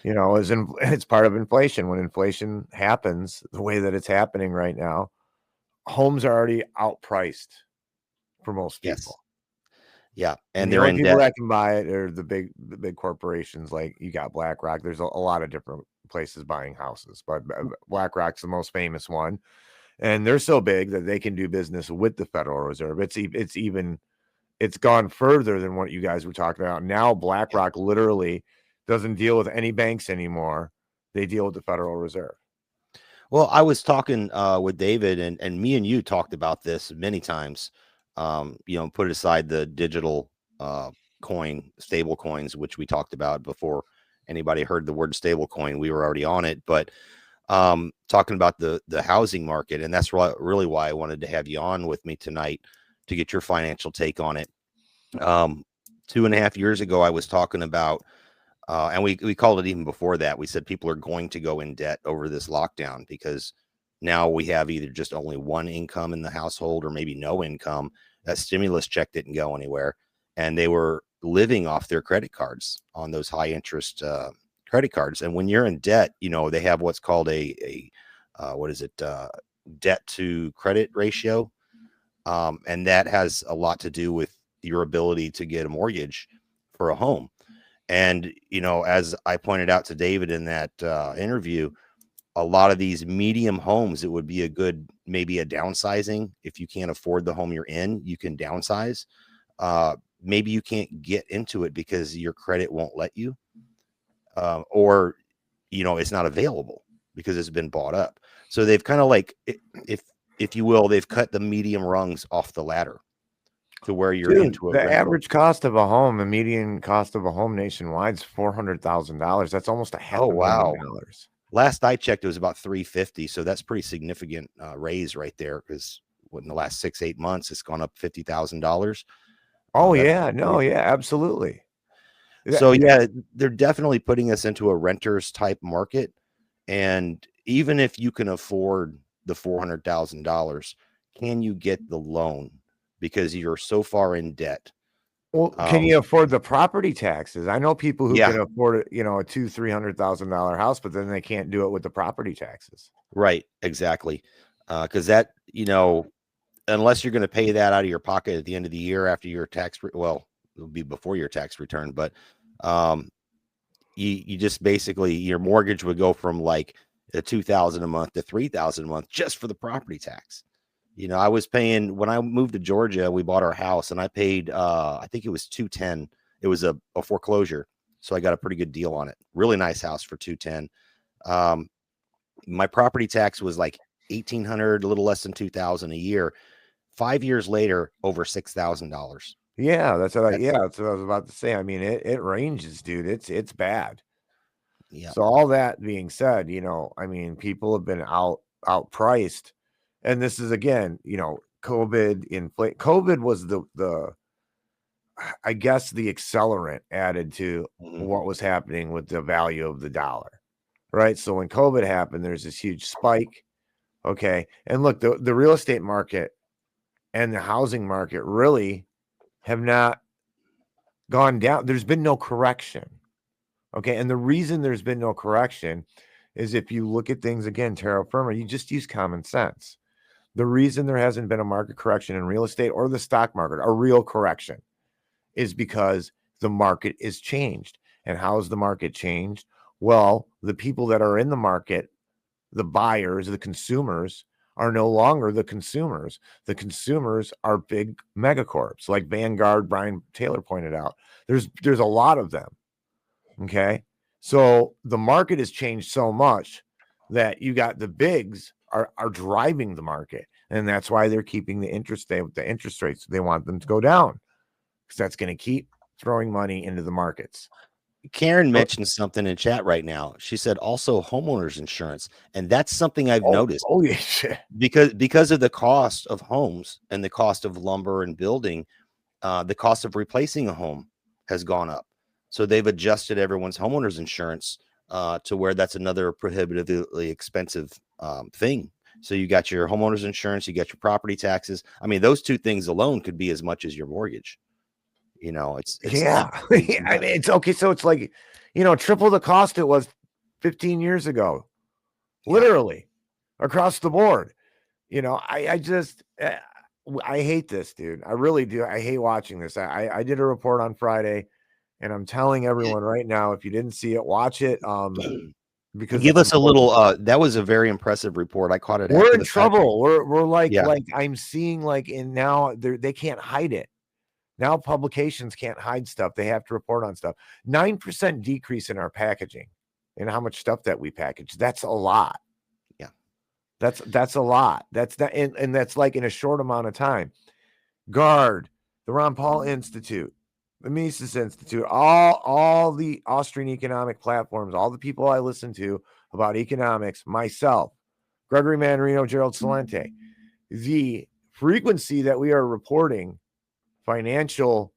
It's part of inflation. When inflation happens the way that it's happening right now, homes are already outpriced for most people. Yeah, And and the they're only in people debt. that can buy it are the big corporations. Like you got BlackRock. There's a lot of different places buying houses, but BlackRock's the most famous one, and they're so big that they can do business with the Federal Reserve. It's gone further than what you guys were talking about. Now Yeah. BlackRock literally doesn't deal with any banks anymore. They deal with the Federal Reserve. Well, I was talking with David, and me and you talked about this many times. Put aside the digital stable coins, which we talked about before anybody heard the word stable coin. We were already on it, but talking about the housing market, and that's really why I wanted to have you on with me tonight to get your financial take on it. 2.5 years ago, I was talking about, and we called it even before that. We said people are going to go in debt over this lockdown because now we have either just only one income in the household or maybe no income. That stimulus check didn't go anywhere, and they were living off their credit cards on those high interest credit cards. And when you're in debt, they have what's called a debt to credit ratio, and that has a lot to do with your ability to get a mortgage for a home. And, as I pointed out to David in that interview, a lot of these medium homes, it would be maybe a downsizing. If you can't afford the home you're in, you can downsize. Maybe you can't get into it because your credit won't let you, or, it's not available because it's been bought up. So they've kind of like, if you will, they've cut the medium rungs off the ladder to where you're into a the rental. average cost of a home, the median cost of a home nationwide is $400,000. That's almost a half Oh, a million wow. dollars. Last I checked, it was about 350. So that's pretty significant raise right there. Because in the last 6-8 months, it's gone up $50,000. Oh That's yeah, no, yeah, absolutely. so yeah, they're definitely putting us into a renters type market. And even if you can afford the $400,000, can you get the loan because you're so far in debt? Well, can you afford the property taxes? I know people who Yeah. can afford a $200,000-$300,000 house, but then they can't do it with the property taxes. Right, exactly. Because that, unless you're going to pay that out of your pocket at the end of the year after your well, it'll be before your tax return, but you just basically, your mortgage would go from like $2,000 a month to $3,000 a month just for the property tax. I was paying, when I moved to Georgia, we bought our house and I paid, I think it was $210. It was a foreclosure. So I got a pretty good deal on it. Really nice house for $210. My property tax was like $1,800, a little less than $2,000 a year. 5 years later, over $6,000. Yeah, that's what I was about to say. I mean, it ranges, dude. It's bad. Yeah. So all that being said, I mean, people have been outpriced. And this is again, COVID was the I guess the accelerant added to what was happening with the value of the dollar. Right. So when COVID happened, there's this huge spike. Okay. And look, the real estate market and the housing market really have not gone down. There's been no correction. Okay. And the reason there's been no correction is if you look at things again, terra firma, you just use common sense. The reason there hasn't been a market correction in real estate or the stock market, a real correction, is because the market is changed. And how has the market changed? Well, the people that are in the market, the buyers, the consumers, are no longer the consumers. The consumers are big megacorps like Vanguard, Brian Taylor pointed out. There's a lot of them. Okay. So the market has changed so much that you got the bigs are driving the market. And that's why they're keeping the interest rates. They want them to go down because that's going to keep throwing money into the markets. Karen mentioned something in chat right now. She said also homeowners insurance. And that's something I've noticed. Oh yeah, shit. Because of the cost of homes and the cost of lumber and building, the cost of replacing a home has gone up. So they've adjusted everyone's homeowners insurance to where that's another prohibitively expensive thing. So you got your homeowners insurance, you got your property taxes. I mean, those two things alone could be as much as your mortgage. It's yeah. I mean, it's okay. So it's like, triple the cost it was 15 years ago, literally across the board. I just, I hate this, dude. I really do. I hate watching this. I did a report on Friday, and I'm telling everyone right now, if you didn't see it, watch it. Because Give it's us a important. little. That was a very impressive report. I caught it. We're after in the fact. trouble. We're like Yeah. I'm seeing like in now they can't hide it. Now publications can't hide stuff. They have to report on stuff. 9% decrease in our packaging and how much stuff that we package. That's a lot. Yeah. That's a lot. That's that, and that's like in a short amount of time. GUARD, the Ron Paul Institute, the Mises Institute, all the Austrian economic platforms, all the people I listen to about economics, myself, Gregory Manarino, Gerald Celente, the frequency that we are reporting financial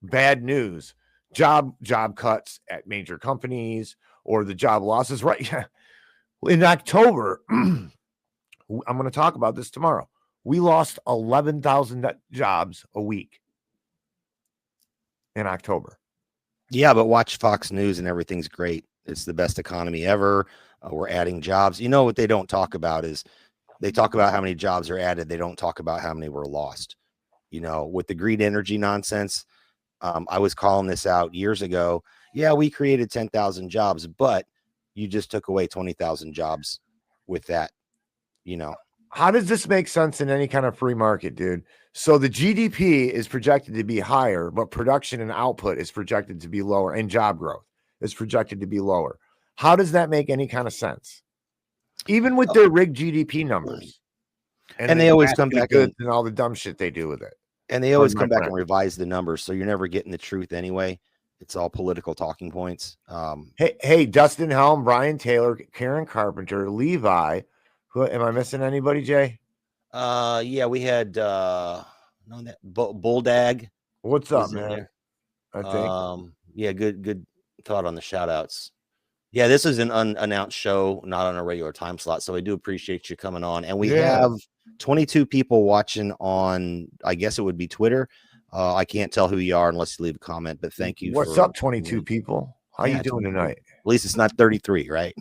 bad news, job cuts at major companies, or the job losses. Right in October, I'm going to talk about this tomorrow. We lost 11,000 jobs a week in October. Yeah, but watch Fox News and everything's great. It's the best economy ever. We're adding jobs. You know what they don't talk about is they talk about how many jobs are added. They don't talk about how many were lost. You know, with the green energy nonsense, I was calling this out years ago. Yeah, we created 10,000 jobs, but you just took away 20,000 jobs with that, you know. How does this make sense in any kind of free market, dude? So the GDP is projected to be higher, but production and output is projected to be lower, and job growth is projected to be lower. How does that make any kind of sense? Even with their rigged GDP numbers. And they always come back and all the dumb shit they do with it. And they always come back and revise the numbers, so you're never getting the truth anyway. It's all political talking points. Hey, Dustin Helm, Brian Taylor, Karen Carpenter, Levi. Who am I missing? Anybody, Jay? Yeah, we had Bulldag. What's up, man? I think. Yeah, good thought on the shout outs. Yeah, this is an unannounced show, not on a regular time slot. So I do appreciate you coming on. And we have 22 people watching on, I guess it would be Twitter. I can't tell who you are unless you leave a comment, but thank you. What's up, 22 people? How you doing tonight? At least it's not 33, right?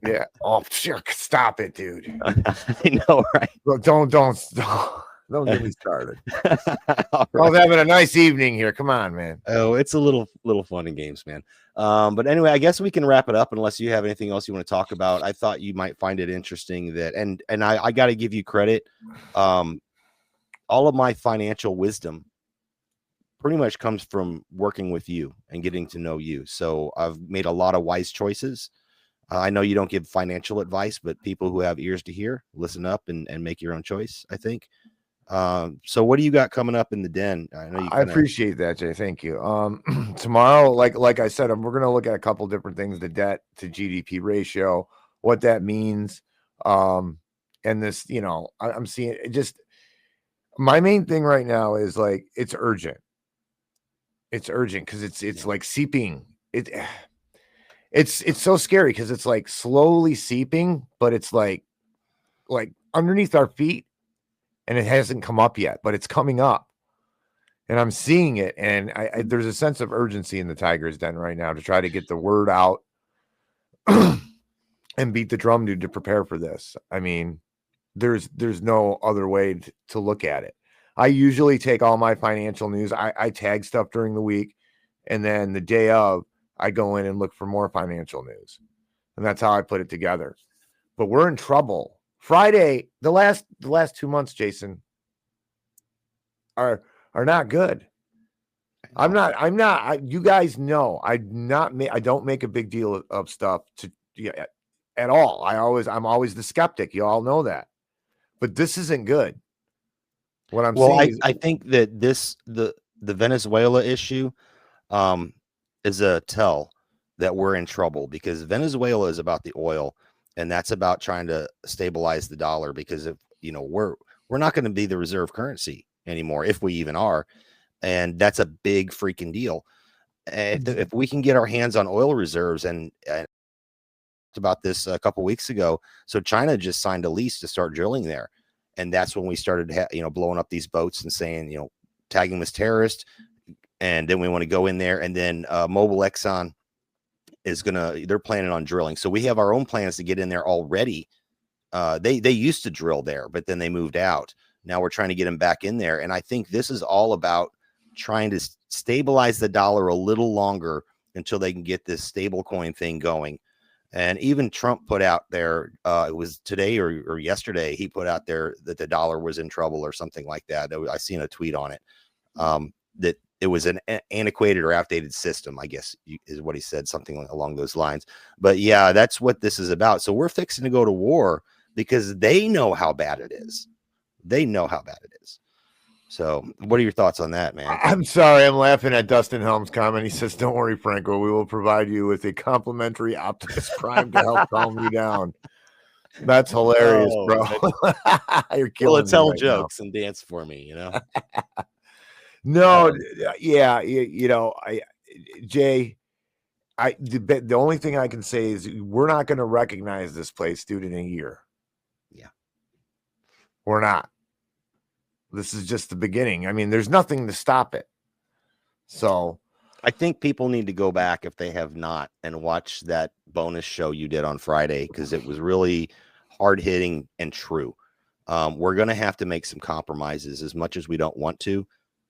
Yeah. Oh, sure. Stop it, dude. I know, right? Well, don't get me started. I was having a nice evening here. Come on, man. Oh, it's a little fun and games, man. But anyway, I guess we can wrap it up unless you have anything else you want to talk about. I thought you might find it interesting that, and I got to give you credit. All of my financial wisdom pretty much comes from working with you and getting to know you. So I've made a lot of wise choices. I know you don't give financial advice, but people who have ears to hear, listen up and make your own choice, I think. So what do you got coming up in the den? I know I appreciate that, Jay. Thank you. Tomorrow, like I said, we're going to look at a couple different things, the debt to GDP ratio, what that means. And this, you know, I'm seeing it just, my main thing right now is like, it's urgent. It's urgent because it's like seeping. It's so scary because it's like slowly seeping, but it's like underneath our feet, and it hasn't come up yet, but it's coming up, and I'm seeing it. And there's a sense of urgency in the Tigers Den right now to try to get the word out and beat the drum, dude, to prepare for this. I mean, there's no other way to look at it. I usually take all my financial news. I tag stuff during the week, and then the day of, I go in and look for more financial news, and that's how I put it together. But we're in trouble. Friday, the last 2 months, Jason, are not good. I'm not. You guys know I don't make a big deal of stuff at all. I'm always the skeptic. You all know that, but this isn't good. What I'm saying I think that the Venezuela issue is a tell that we're in trouble, because Venezuela is about the oil, and that's about trying to stabilize the dollar, because if we're not going to be the reserve currency anymore, if we even are, and that's a big freaking deal. If we can get our hands on oil reserves, and about this a couple weeks ago, so China just signed a lease to start drilling there. And that's when we started, blowing up these boats and saying, tagging them as terrorists. And then we want to go in there. And then Mobil Exxon is they're planning on drilling. So we have our own plans to get in there already. They used to drill there, but then they moved out. Now we're trying to get them back in there. And I think this is all about trying to stabilize the dollar a little longer until they can get this stable coin thing going. And even Trump put out there, it was today or yesterday, he put out there that the dollar was in trouble or something like that. I seen a tweet on it, that it was an antiquated or outdated system, I guess is what he said, something along those lines. But yeah, that's what this is about. So we're fixing to go to war because they know how bad it is. They know how bad it is. So what are your thoughts on that, man? I'm sorry. I'm laughing at Dustin Helm's comment. He says, don't worry, Franco. We will provide you with a complimentary Optimus Prime to help calm you down. That's hilarious, bro. You're killing Well, tell right jokes and dance for me, you know? No, yeah. Jay, the only thing I can say is we're not going to recognize this place, dude, in a year. Yeah. We're not. This is just the beginning. I mean, there's nothing to stop it. So I think people need to go back if they have not and watch that bonus show you did on Friday, because it was really hard hitting and true. We're going to have to make some compromises as much as we don't want to.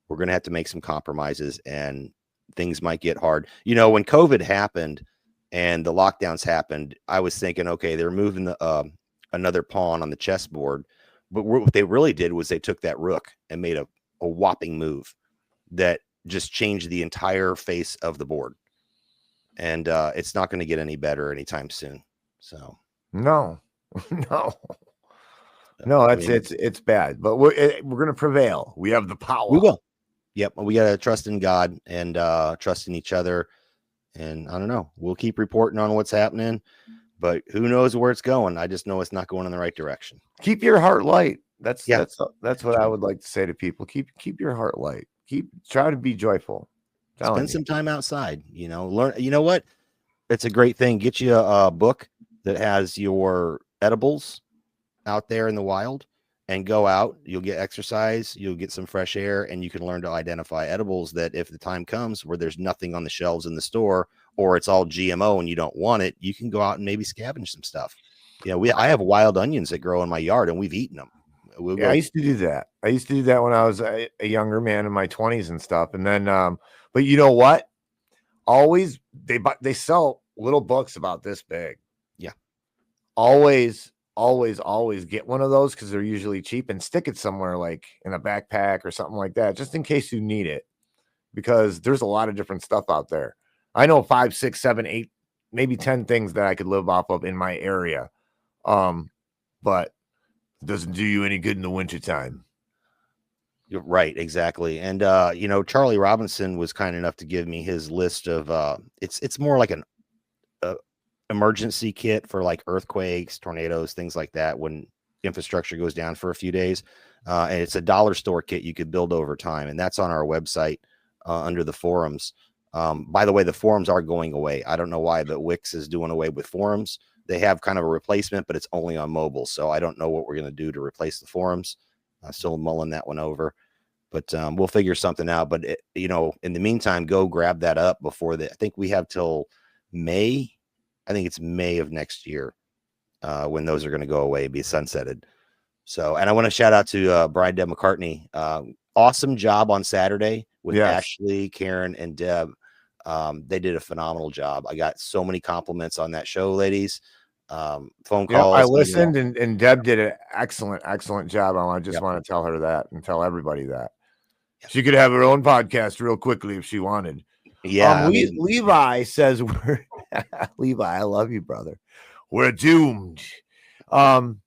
We're going to have to make some compromises and things might get hard. You know, when COVID happened and the lockdowns happened, I was thinking, okay, they're moving the, another pawn on the chessboard. But what they really did was they took that rook and made a whopping move that just changed the entire face of the board. And it's not going to get any better anytime soon. So no, it's bad, but we're going to prevail. We have the power. We will. Yep. We got to trust in God and trust in each other. And I don't know, we'll keep reporting on what's happening, but who knows where it's going. I just know it's not going in the right direction. Keep your heart light. That's what I would like to say to people. Keep your heart light. Try to be joyful. Spend some time outside, you know, learn, you know what? It's a great thing. Get you a book that has your edibles out there in the wild and go out. You'll get exercise, you'll get some fresh air, and you can learn to identify edibles that if the time comes where there's nothing on the shelves in the store or it's all GMO and you don't want it, you can go out and maybe scavenge some stuff. You know, I have wild onions that grow in my yard and we've eaten them. I used to do that. I used to do that when I was a younger man in my 20s and stuff. And then, but you know what? Always they sell little books about this big. Yeah. Always get one of those because they're usually cheap and stick it somewhere like in a backpack or something like that, just in case you need it, because there's a lot of different stuff out there. I know 5, 6, 7, 8, maybe 10 things that I could live off of in my area. But it doesn't do you any good in the wintertime. You're right. Exactly. And, you know, Charlie Robinson was kind enough to give me his list of, it's more like an emergency kit for like earthquakes, tornadoes, things like that, when infrastructure goes down for a few days. And it's a dollar store kit you could build over time. And that's on our website under the forums. By the way, the forums are going away. I don't know why, but Wix is doing away with forums. They have kind of a replacement, but it's only on mobile. So I don't know what we're going to do to replace the forums. I'm still mulling that one over, but we'll figure something out. But, you know, in the meantime, go grab that up before I think we have till May. I think it's May of next year when those are going to go away, be sunsetted. So, and I want to shout out to Brian Deb McCartney. Awesome job on Saturday with Ashley, Karen, and Deb. They did a phenomenal job. I got so many compliments on that show, ladies. Phone calls. I listened, and Deb did an excellent job. I just want to tell her that and tell everybody that she could have her own podcast real quickly if she wanted. Yeah. Levi says we're Levi, I love you, brother. We're doomed. And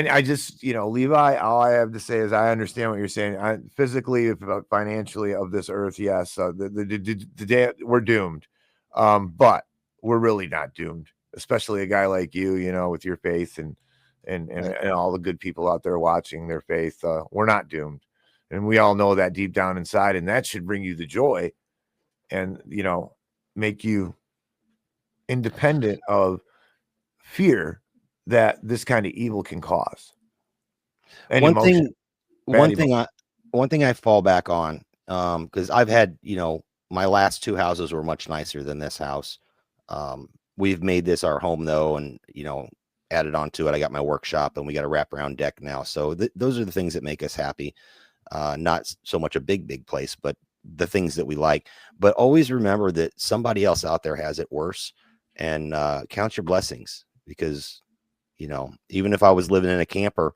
I just, you know, Levi, all I have to say is I understand what you're saying. Physically, financially of this earth, yes, the day we're doomed. But we're really not doomed, especially a guy like you, you know, with your faith and all the good people out there watching their faith. We're not doomed. And we all know that deep down inside, and that should bring you the joy and, you know, make you independent of fear that this kind of evil can cause. And one thing I fall back on, because I've had, you know, my last 2 houses were much nicer than this house. We've made this our home though, and you know, added on to it. I got my workshop, and we got a wraparound deck now. So those are the things that make us happy. Not so much a big place, but the things that we like. But always remember that somebody else out there has it worse, and count your blessings, because, you know, even if I was living in a camper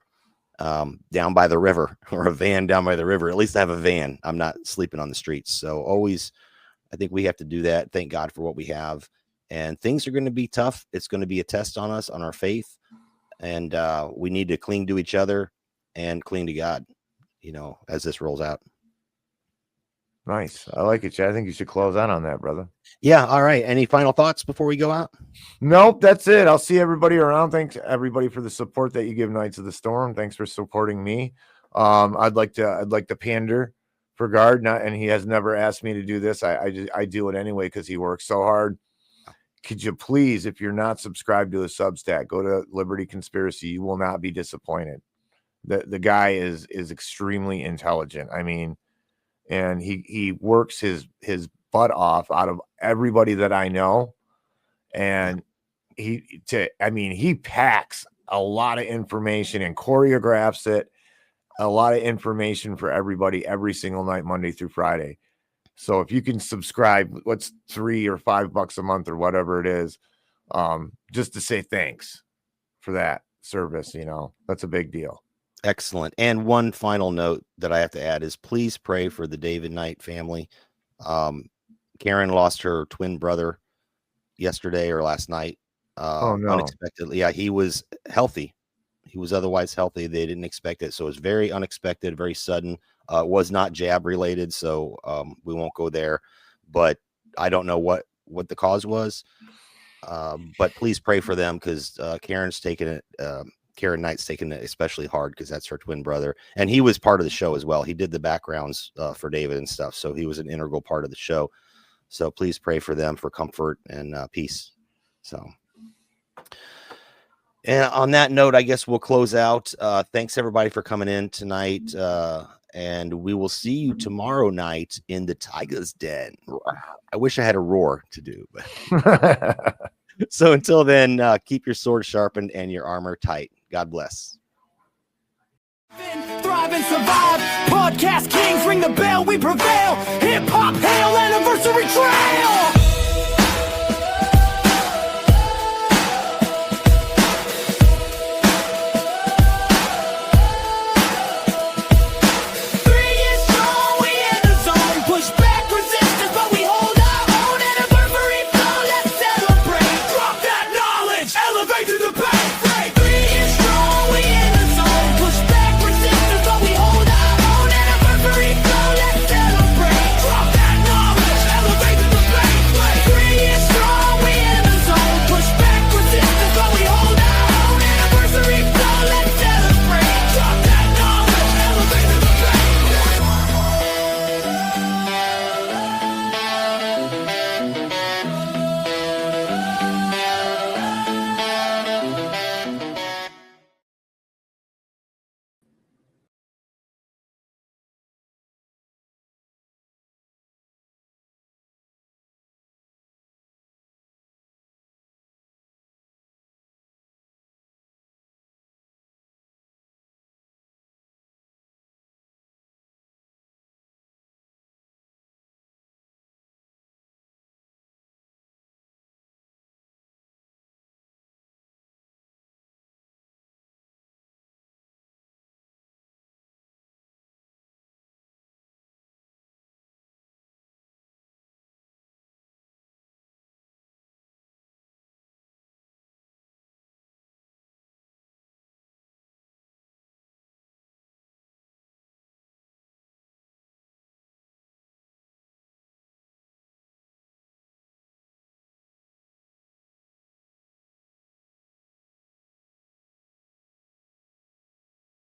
down by the river, or a van down by the river, at least I have a van. I'm not sleeping on the streets. So always, I think we have to do that. Thank God for what we have. And things are going to be tough. It's going to be a test on us, on our faith. And we need to cling to each other and cling to God, you know, as this rolls out. Nice. I like it, Chad. I think you should close out on that, brother. Yeah. All right. Any final thoughts before we go out? Nope, that's it. I'll see everybody around. Thanks everybody for the support that you give Knights of the Storm. Thanks for supporting me. I'd like to pander for Guard, and he has never asked me to do this. I do it anyway because he works so hard. Could you please, if you're not subscribed to a Substack, go to Liberty Conspiracy. You will not be disappointed. The guy is extremely intelligent. I mean, and he works his butt off out of everybody that I know. And he packs a lot of information and choreographs it, a lot of information for everybody every single night, Monday through Friday. So if you can subscribe, what's $3 or $5 a month or whatever it is, just to say thanks for that service, you know, that's a big deal. Excellent. And one final note that I have to add is please pray for the David Knight family. Karen lost her twin brother yesterday or last night. Oh, no. Unexpectedly. Yeah, he was healthy. He was otherwise healthy. They didn't expect it. So it was very unexpected, very sudden. It was not jab related, so we won't go there. But I don't know what the cause was. But please pray for them, because Karen's taken it. Karen Knight's taken it especially hard because that's her twin brother. And he was part of the show as well. He did the backgrounds for David and stuff. So he was an integral part of the show. So please pray for them for comfort and peace. So, and on that note, I guess we'll close out. Thanks everybody for coming in tonight. And we will see you tomorrow night in the Tiger's Den. I wish I had a roar to do, but so until then, keep your sword sharpened and your armor tight. God bless. Thrive and survive. Podcast kings, ring the bell, we prevail. Hip hop hail, anniversary trail.